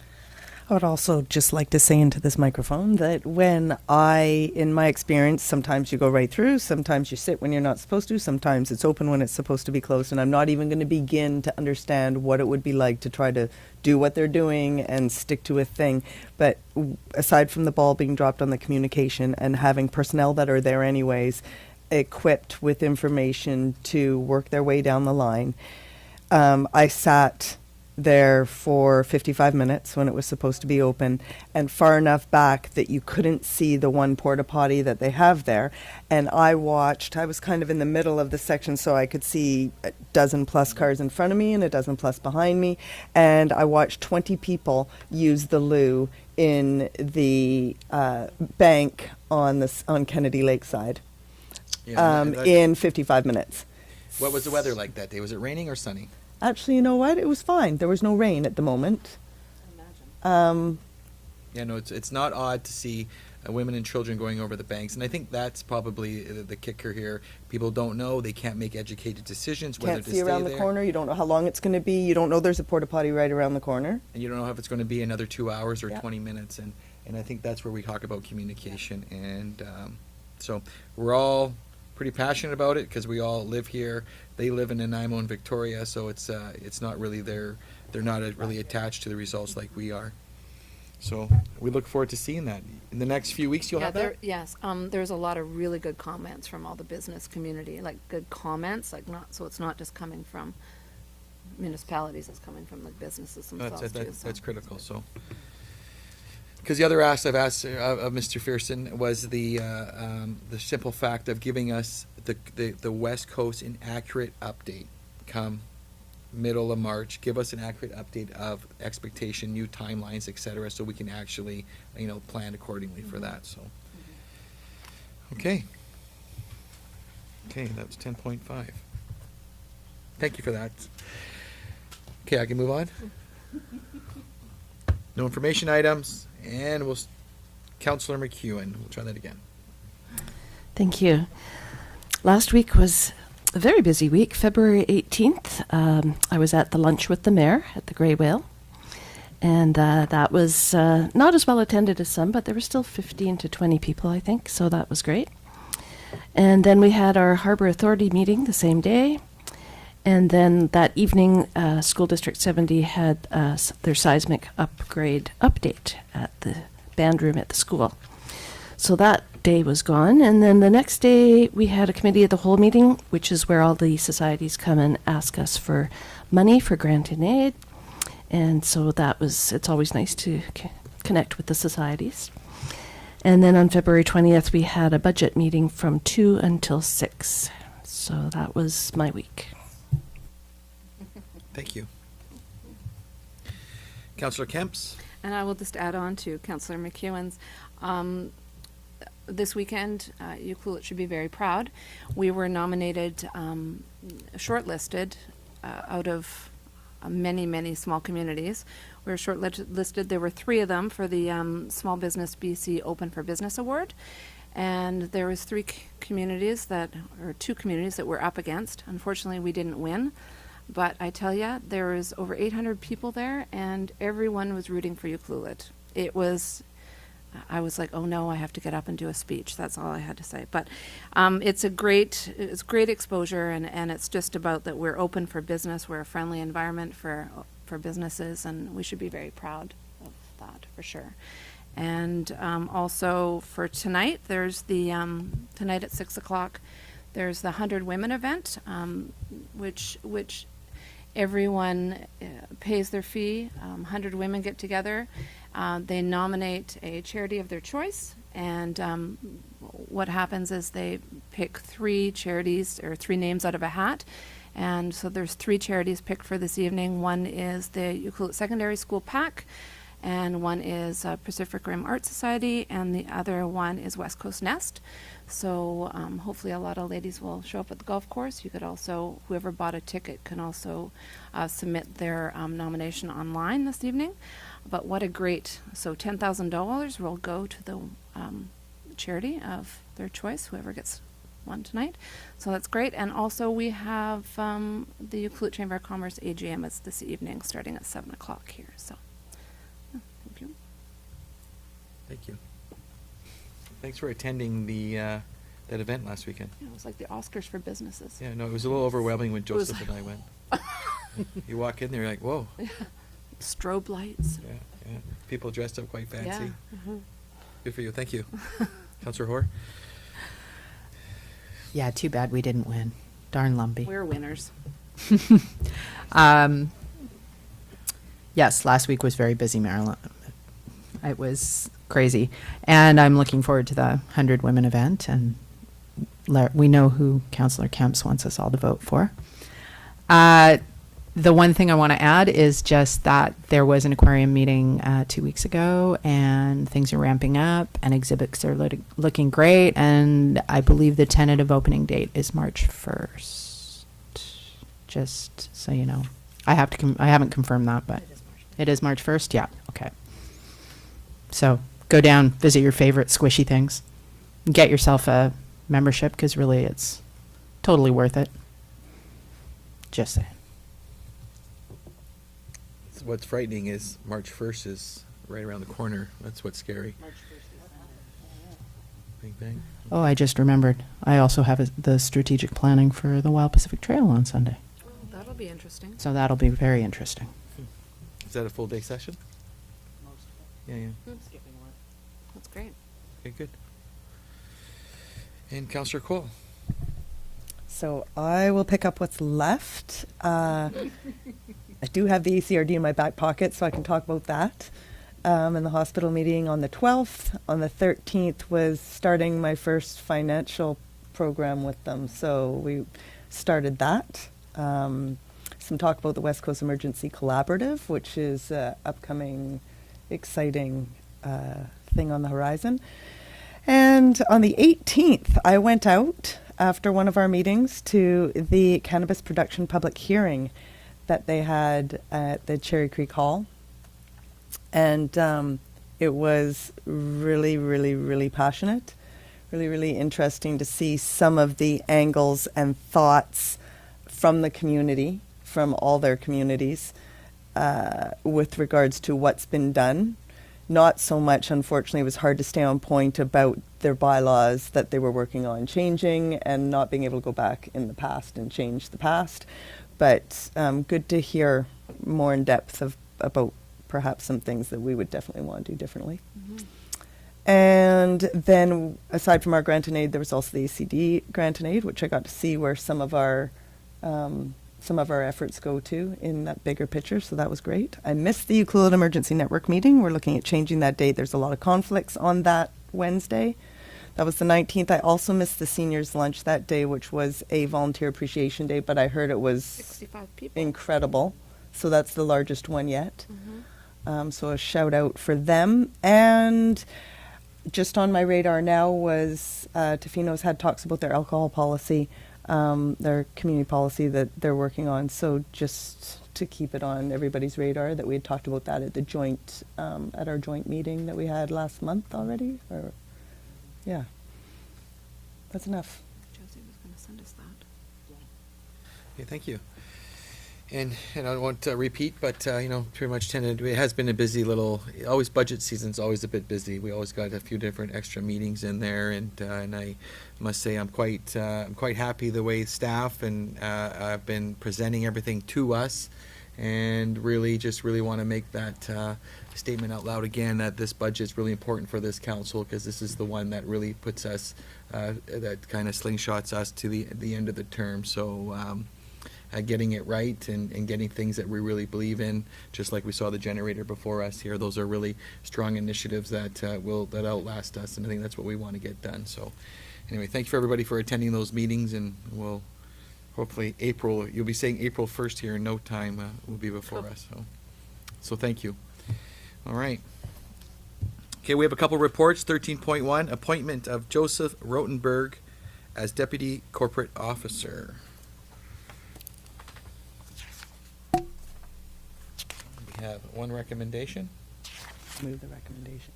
M: I would also just like to say into this microphone that in my experience, sometimes you go right through, sometimes you sit when you're not supposed to, sometimes it's open when it's supposed to be closed, and I'm not even going to begin to understand what it would be like to try to do what they're doing and stick to a thing. But aside from the ball being dropped on the communication and having personnel that are there anyways, equipped with information to work their way down the line, I sat there for 55 minutes when it was supposed to be open, and far enough back that you couldn't see the one porta potty that they have there. And I was kind of in the middle of the section, so I could see a dozen plus cars in front of me and a dozen plus behind me, and I watched 20 people use the loo in the bank on Kennedy Lakeside in 55 minutes.
A: What was the weather like that day? Was it raining or sunny?
M: Actually, you know what? It was fine. There was no rain at the moment.
A: It's not odd to see women and children going over the banks, and I think that's probably the kicker here. People don't know; they can't make educated decisions whether
M: Can't
A: to
M: see
A: stay
M: around
A: there.
M: the corner. You don't know how long it's going to be. You don't know there's a porta potty right around the corner.
A: And you don't know if it's going to be another 2 hours or 20 minutes, and I think that's where we talk about communication, and so we're all pretty passionate about it because we all live here. They live in Nanaimo and Victoria, so it's not really they're not really attached to the results like we are. So we look forward to seeing that in the next few weeks. You'll have that.
L: Yes, there's a lot of really good comments from all the business community, like good comments, so it's not just coming from municipalities; it's coming from the businesses themselves too.
A: That's critical. So. Because the other ask I've asked of Mr. Fearson was the simple fact of giving us the West Coast an accurate update come middle of March. Give us an accurate update of expectation, new timelines, etc., so we can actually plan accordingly for that. So, okay, that was 10.5. Thank you for that. Okay, I can move on. No information items. And Councillor McEwen, we'll try that again.
B: Thank you. Last week was a very busy week. February 18th, I was at the lunch with the mayor at the Grey Whale. And that was not as well attended as some, but there were still 15 to 20 people, I think, so that was great. And then we had our Harbour Authority meeting the same day. And then that evening, School District 70 had their seismic upgrade update at the band room at the school. So that day was gone. And then the next day we had a committee of the whole meeting, which is where all the societies come and ask us for money for grant and aid. And so it's always nice to connect with the societies. And then on February 20th, we had a budget meeting from 2 until 6. So that was my week.
A: Thank you. Councillor Kemps?
L: And I will just add on to Councillor McEwen's. This weekend, Ucluelet should be very proud. We were nominated, shortlisted out of many, many small communities. We were shortlisted. There were 3 of them for the Small Business BC Open for Business Award. And there was 2 communities that we're up against. Unfortunately, we didn't win. But I tell you, there was over 800 people there, and everyone was rooting for Ucluelet. I was like, oh no, I have to get up and do a speech. That's all I had to say. But it's great exposure, and it's just about that we're open for business. We're a friendly environment for businesses, and we should be very proud of that for sure. And also for tonight, there's tonight at 6 o'clock, there's the 100 Women event, which everyone pays their fee. 100 women get together. They nominate a charity of their choice, and what happens is they pick 3 charities or 3 names out of a hat. And so there's 3 charities picked for this evening. One is the Ucluelet Secondary School PAC, and one is Pacific Rim Art Society, and the other one is West Coast Nest. So hopefully a lot of ladies will show up at the golf course. You could also, whoever bought a ticket can also submit their nomination online this evening. But what a great, so $10,000 will go to the charity of their choice, whoever gets one tonight. So that's great. And also we have the Ucluelet Chamber of Commerce AGM is this evening starting at 7 o'clock here. So thank you.
A: Thank you. Thanks for attending that event last weekend.
L: Yeah, it was like the Oscars for businesses.
A: Yeah, no, it was a little overwhelming when Joseph and I went. You walk in there, you're like, whoa.
L: Yeah. Strobe lights.
A: Yeah. People dressed up quite fancy.
L: Yeah. Mm-hmm.
A: Good for you. Thank you. Councillor Hoare?
C: Yeah, too bad we didn't win. Darn lumpy.
L: We're winners.
C: Yes, last week was very busy, Marilyn. It was crazy. And I'm looking forward to the 100 Women event, and we know who Councillor Kemps wants us all to vote for. The one thing I want to add is just that there was an aquarium meeting 2 weeks ago, and things are ramping up, and exhibits are looking great, and I believe the tentative opening date is March 1st. Just so you know. I haven't confirmed that, but it is March 1st? Yeah, okay. So go down, visit your favorite squishy things, get yourself a membership, because really it's totally worth it. Just saying.
A: What's frightening is March 1st is right around the corner. That's what's scary. March 1st is Big bang.
C: Oh, I just remembered. I also have the strategic planning for the Wild Pacific Trail on Sunday.
L: Oh, that'll be interesting.
C: So that'll be very interesting.
A: Is that a full day session? Yeah.
L: Skipping one. That's great.
A: Okay, good. And Councillor Cole?
M: So I will pick up what's left. I do have the ACRD in my back pocket, so I can talk about that. And the hospital meeting on the 12th. On the 13th was starting my first financial program with them, so we started that. Some talk about the West Coast Emergency Collaborative, which is an upcoming exciting thing on the horizon. And on the 18th, I went out after one of our meetings to the cannabis production public hearing that they had at the Cherry Creek Hall. And it was really, really, really passionate, really, really interesting to see some of the angles and thoughts from the community, from all their communities, with regards to what's been done. Not so much, unfortunately, it was hard to stay on point about their bylaws that they were working on changing and not being able to go back in the past and change the past. But good to hear more in depth about perhaps some things that we would definitely want to do differently. And then, aside from our grant and aid, there was also the ACD grant and aid, which I got to see where some of our efforts go to in that bigger picture. So that was great. I missed the Ucluelet Emergency Network meeting. We're looking at changing that date. There's a lot of conflicts on that Wednesday. That was the 19th. I also missed the seniors lunch that day, which was a volunteer appreciation day, but I heard it was
L: 65 people.
M: incredible. So that's the largest one yet. So a shout out for them. And just on my radar now was Tofino's had talks about their alcohol policy, their community policy that they're working on. So just to keep it on everybody's radar, that we had talked about that at the joint, at our joint meeting that we had last month already. Or, yeah, that's enough.
L: Josie was going to send us that.
A: Okay, thank you. And I don't want to repeat, but pretty much tended. It has been a busy little. Always budget season's always a bit busy. We always got a few different extra meetings in there, and I must say I'm quite happy the way staff and have been presenting everything to us, and really want to make that statement out loud again that this budget is really important for this council, because this is the one that really puts us that kind of slingshots us to the end of the term. So. Getting it right and getting things that we really believe in, just like we saw the generator before us here. Those are really strong initiatives that that outlast us, and I think that's what we want to get done. So anyway, thank you for everybody for attending those meetings, and we'll hopefully April, you'll be saying April 1st here in no time will be before us. So thank you. All right. Okay, we have a couple reports. 13.1, appointment of Joseph Rotenberg as Deputy Corporate Officer. We have one recommendation.
M: Move the recommendation.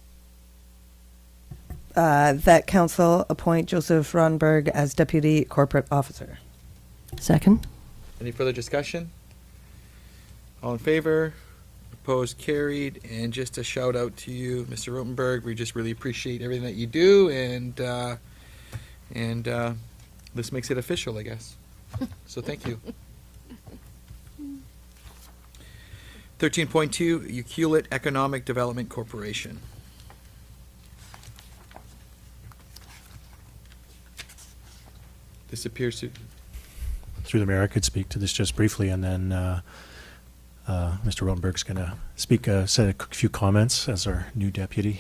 M: That council appoint Joseph Ronberg as Deputy Corporate Officer.
B: Second.
A: Any further discussion? All in favor? Opposed? Carried. And just a shout out to you, Mr. Rotenberg. We just really appreciate everything that you do, and this makes it official, I guess. So thank you. 13.2, Ucluelet Economic Development Corporation. This appears to...
K: Through the mayor, I could speak to this just briefly, and then Mr. Rotenberg's going to speak, say a few comments as our new deputy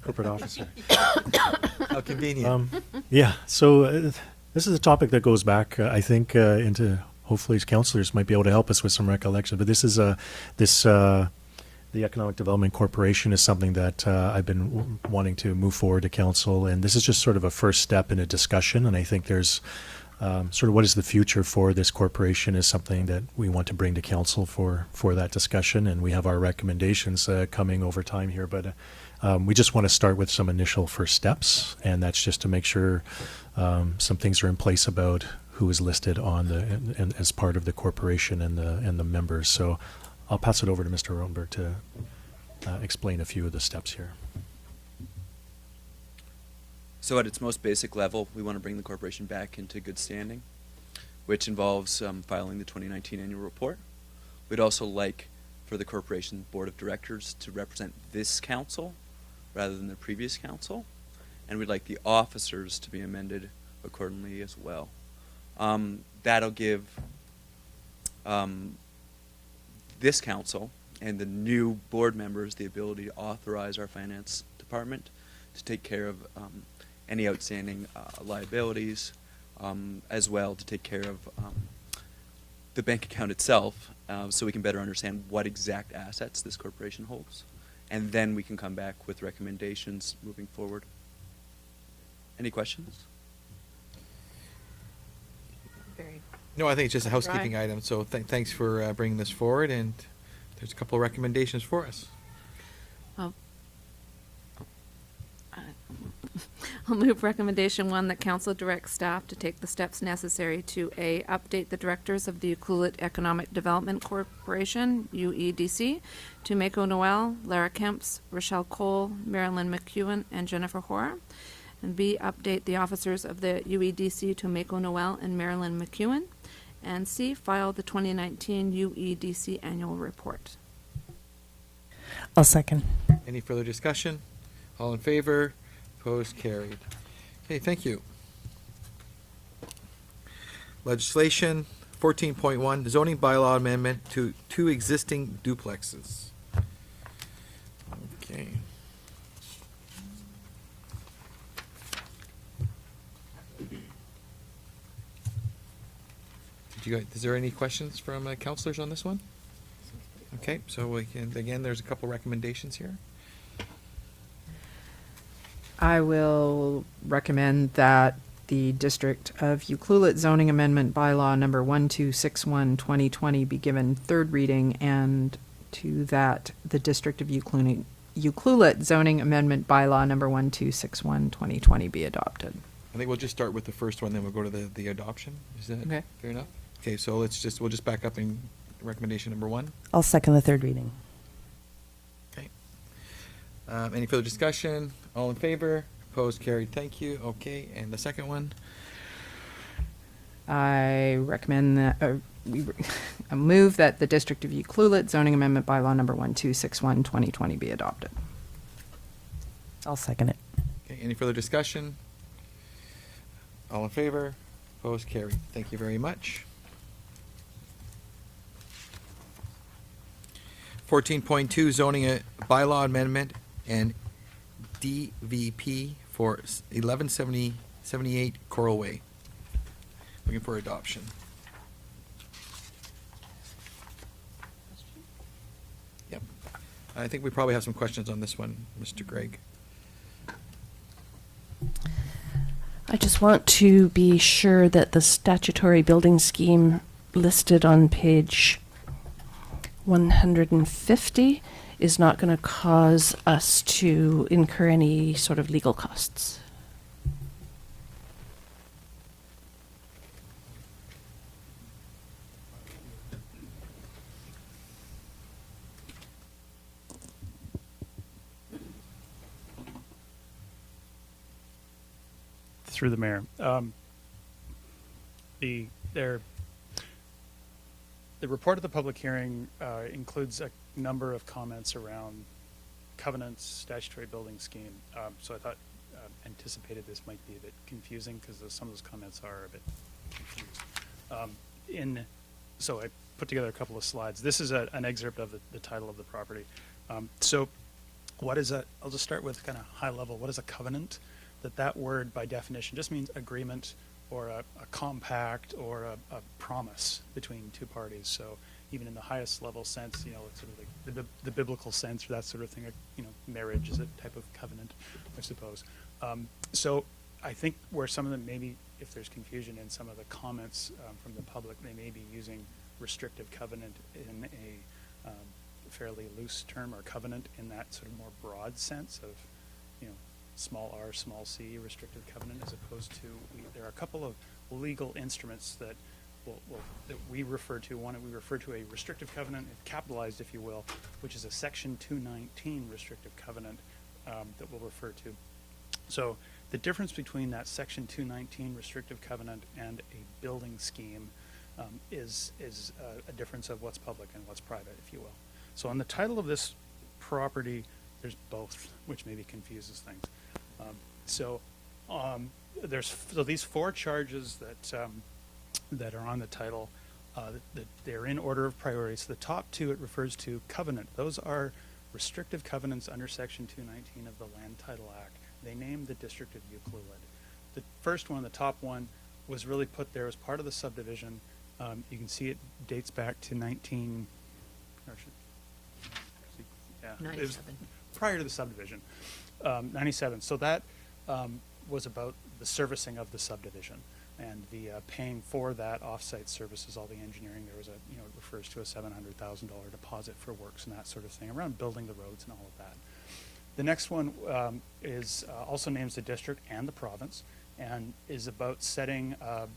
K: corporate officer.
A: How convenient.
K: Yeah, so this is a topic that goes back, I think, into... Hopefully, councillors might be able to help us with some recollection. But this is the Economic Development Corporation is something that I've been wanting to move forward to council, and this is just sort of a first step in a discussion. And I think there's sort of what is the future for this corporation is something that we want to bring to council for that discussion. And we have our recommendations coming over time here, but we just want to start with some initial first steps, and that's just to make sure some things are in place about who is listed on and as part of the corporation and the members. So I'll pass it over to Mr. Rotenberg to explain a few of the steps here.
O: So at its most basic level, we want to bring the corporation back into good standing, which involves filing the 2019 annual report. We'd also like for the corporation board of directors to represent this council rather than the previous council, and we'd like the officers to be amended accordingly as well. That'll give this council and the new board members the ability to authorize our finance department to take care of any outstanding liabilities, as well to take care of the bank account itself, so we can better understand what exact assets this corporation holds. And then we can come back with recommendations moving forward. Any questions?
A: No, I think it's just a housekeeping item, so thanks for bringing this forward, and there's a couple of recommendations for us.
L: I'll move recommendation 1 that council directs staff to take the steps necessary to A, update the directors of the Ucluelet Economic Development Corporation, UEDC, to Mako Noel, Lara Kemps, Rochelle Cole, Marilyn McEwen, and Jennifer Hoare. And B, update the officers of the UEDC to Mako Noel and Marilyn McEwen. And C, file the 2019 UEDC annual report.
M: I'll second.
A: Any further discussion? All in favor? Opposed? Carried. Okay, thank you. Legislation 14.1, zoning bylaw amendment to two existing duplexes. Okay. Is there any questions from councilors on this one? Okay, so we can, again, there's a couple recommendations here.
C: I will recommend that the District of Ucluelet zoning amendment bylaw number 1261/2020 be given third reading, and to that the District of Ucluelet zoning amendment bylaw number 1261/2020 be adopted.
A: I think we'll just start with the first one, then we'll go to the adoption. Is that
C: Okay.
A: fair enough? Okay, so we'll just back up in recommendation number 1.
M: I'll second the third reading.
A: Okay. Any further discussion? All in favor? Opposed? Carried. Thank you. Okay, and the second one?
C: I recommend that, I move that the District of Ucluelet zoning amendment bylaw number 1261/2020 be adopted.
M: I'll second it.
A: Okay, any further discussion? All in favor? Opposed? Carried. Thank you very much. 14.2 zoning bylaw amendment and DVP for 1178 Coral Way. Looking for adoption. Yep. I think we probably have some questions on this one, Mr. Gregg.
B: I just want to be sure that the statutory building scheme listed on page 150 is not going to cause us to incur any sort of legal costs.
N: Through the mayor. The report of the public hearing includes a number of comments around covenants, statutory building scheme. So I thought, anticipated this might be a bit confusing because some of those comments are a bit confused. So I put together a couple of slides. This is an excerpt of the title of the property. So what is I'll just start with kind of high level. What is a covenant? That word by definition just means agreement or a compact or a promise between two parties. So even in the highest level sense, it's sort of like the biblical sense or that sort of thing, marriage is a type of covenant, I suppose. So I think where some of them maybe, if there's confusion in some of the comments from the public, they may be using restrictive covenant in a fairly loose term, or covenant in that sort of more broad sense of, small r, small c, restrictive covenant, as opposed to, there are a couple of legal instruments that that we refer to. One, we refer to a restrictive covenant, capitalized if you will, which is a Section 219 restrictive covenant that we'll refer to. So the difference between that Section 219 restrictive covenant and a building scheme is a difference of what's public and what's private, if you will. So on the title of this property, there's both, which maybe confuses things. So these 4 charges that are on the title, that they're in order of priority. So the top 2, it refers to covenant. Those are restrictive covenants under Section 219 of the Land Title Act. They name the District of Ucluelet. The first one, the top one, was really put there as part of the subdivision. You can see it dates back to 97. It was prior to the subdivision, 97. So that was about the servicing of the subdivision and the paying for that off-site services, all the engineering. There was it refers to a $700,000 deposit for works and that sort of thing around building the roads and all of that. The next one is also names the district and the province, and is about setting a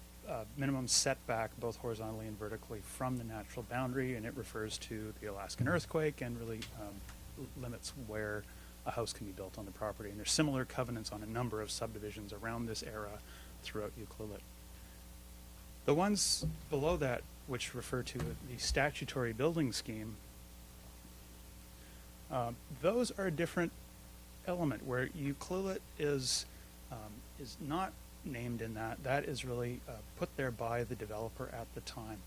N: minimum setback both horizontally and vertically from the natural boundary, and it refers to the Alaskan earthquake and really limits where a house can be built on the property. And there's similar covenants on a number of subdivisions around this era throughout Ucluelet. The ones below that, which refer to the statutory building scheme, those are a different element where Ucluelet is not named in that. That is really put there by the developer at the time.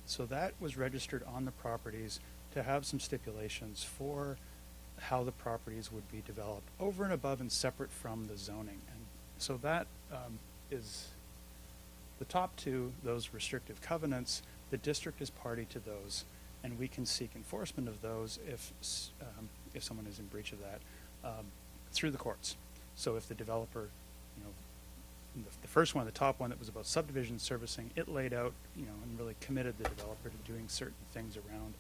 N: So that was registered on the properties to have some stipulations for how the properties would be developed over and above and separate from the zoning. And so that is the top two, those restrictive covenants. The district is party to those, and we can seek enforcement of those if someone is in breach of that through the courts. So if the developer, the first one, the top one that was about subdivision servicing, it laid out, and really committed the developer to doing certain things around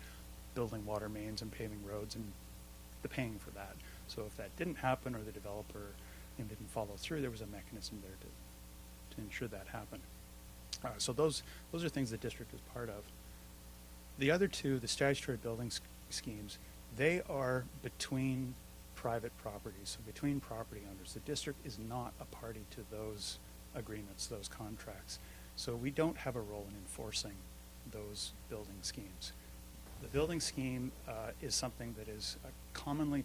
N: building water mains and paving roads and the paying for that. So if that didn't happen or the developer didn't follow through, there was a mechanism there to ensure that happened. So those are things the district is part of. The other two, the statutory building schemes, they are between private properties, so between property owners. The district is not a party to those agreements, those contracts. So we don't have a role in enforcing those building schemes. The building scheme is something that is commonly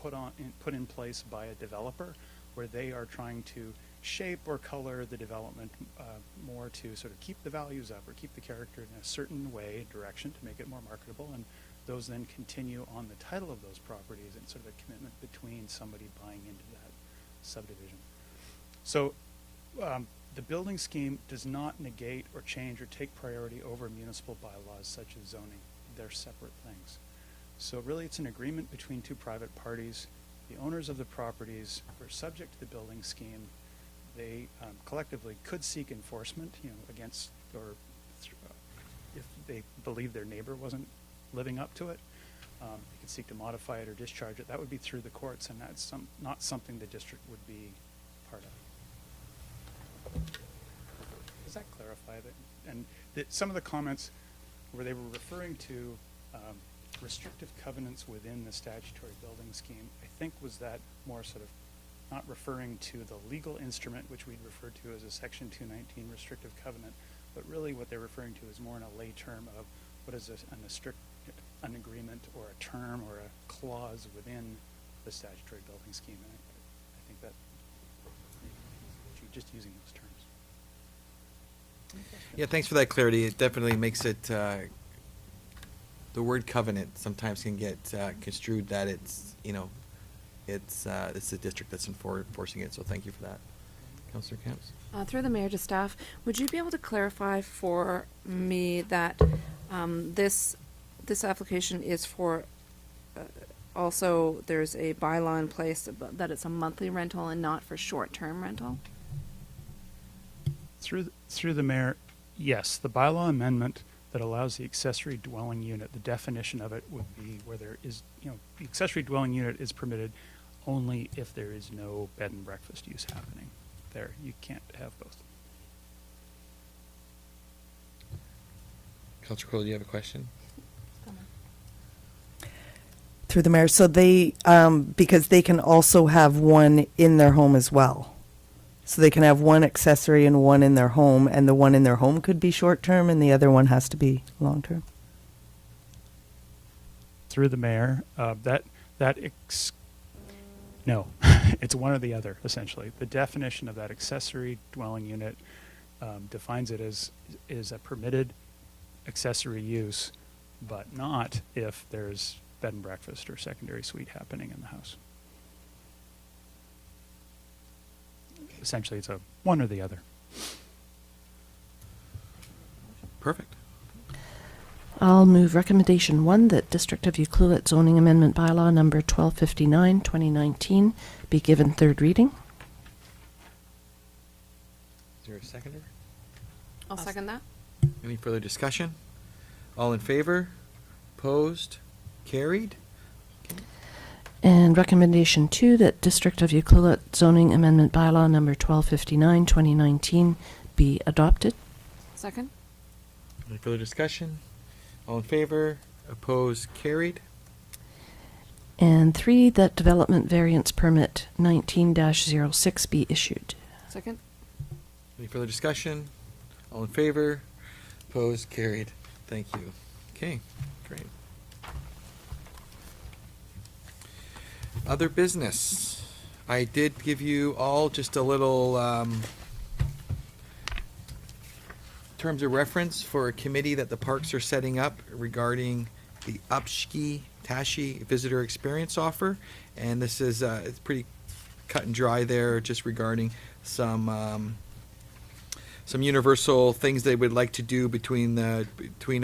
N: put in place by a developer, where they are trying to shape or color the development more to sort of keep the values up or keep the character in a certain way, direction, to make it more marketable. And those then continue on the title of those properties and sort of a commitment between somebody buying into that subdivision. So the building scheme does not negate or change or take priority over municipal bylaws such as zoning. They're separate things. So really it's an agreement between two private parties. The owners of the properties are subject to the building scheme. They collectively could seek enforcement, against, or if they believe their neighbor wasn't living up to it, they could seek to modify it or discharge it. That would be through the courts, and that's not something the district would be part of. Does that clarify that? And some of the comments where they were referring to restrictive covenants within the statutory building scheme, I think was that more sort of not referring to the legal instrument, which we'd refer to as a Section 219 restrictive covenant, but really what they're referring to is more in a lay term of what is an agreement or a term or a clause within the statutory building scheme. And I think that just using those terms.
A: Yeah, thanks for that clarity. It definitely makes it, the word covenant sometimes can get construed that it's, it's the district that's enforcing it. So thank you for that. Councillor Camps?
L: Through the mayor to staff, would you be able to clarify for me that this application is for also there's a bylaw in place that it's a monthly rental and not for short-term rental?
N: Through the mayor, yes, the bylaw amendment that allows the accessory dwelling unit, the definition of it would be where there is, the accessory dwelling unit is permitted only if there is no bed and breakfast use happening there. You can't have both.
A: Councillor Cole, do you have a question?
M: Through the mayor, so they, because they can also have one in their home as well. So they can have one accessory and one in their home, and the one in their home could be short-term and the other one has to be long-term.
N: Through the mayor, no, it's one or the other, essentially. The definition of that accessory dwelling unit defines it as is a permitted accessory use, but not if there's bed and breakfast or secondary suite happening in the house. Essentially, it's a one or the other.
A: Perfect.
B: I'll move recommendation 1 that District of Ucluelet zoning amendment bylaw number 1259, 2019 be given third reading.
A: Is there a seconder?
L: I'll second that.
A: Any further discussion? All in favor? Opposed? Carried?
B: And recommendation 2 that District of Ucluelet zoning amendment bylaw number 1259, 2019 be adopted.
L: Second.
A: Any further discussion? All in favor? Opposed? Carried?
B: And 3 that development variance permit 19-06 be issued.
L: Second.
A: Any further discussion? All in favor? Opposed? Carried? Thank you. Okay, great. Other business. I did give you all just a little terms of reference for a committee that the parks are setting up regarding the Upski Tashi visitor experience offer. And this is it's pretty cut and dry there, just regarding some universal things they would like to do between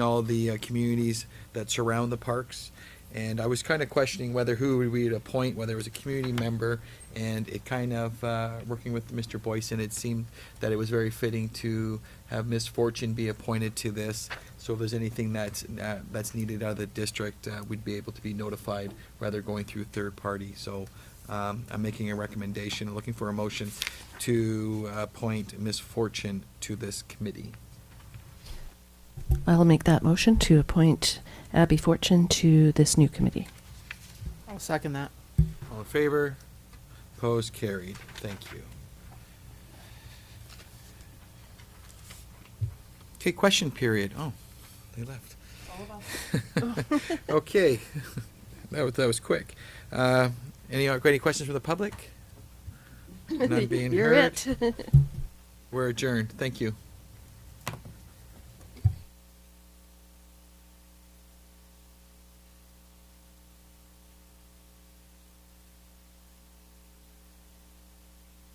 A: all the communities that surround the parks. And I was kind of questioning who would we appoint, whether it was a community member, and it kind of, working with Mr. Boyson, it seemed that it was very fitting to have Ms. Fortune be appointed to this. So if there's anything that's needed out of the district, we'd be able to be notified rather going through third party. So I'm making a recommendation, looking for a motion to appoint Ms. Fortune to this committee.
B: I'll make that motion to appoint Abby Fortune to this new committee.
C: I'll second that.
A: All in favor? Opposed? Carried. Thank you. Okay, question period. Oh, they left. Okay, that was quick. Any questions from the public? None being
B: You're
A: heard.
B: it.
A: We're adjourned. Thank you.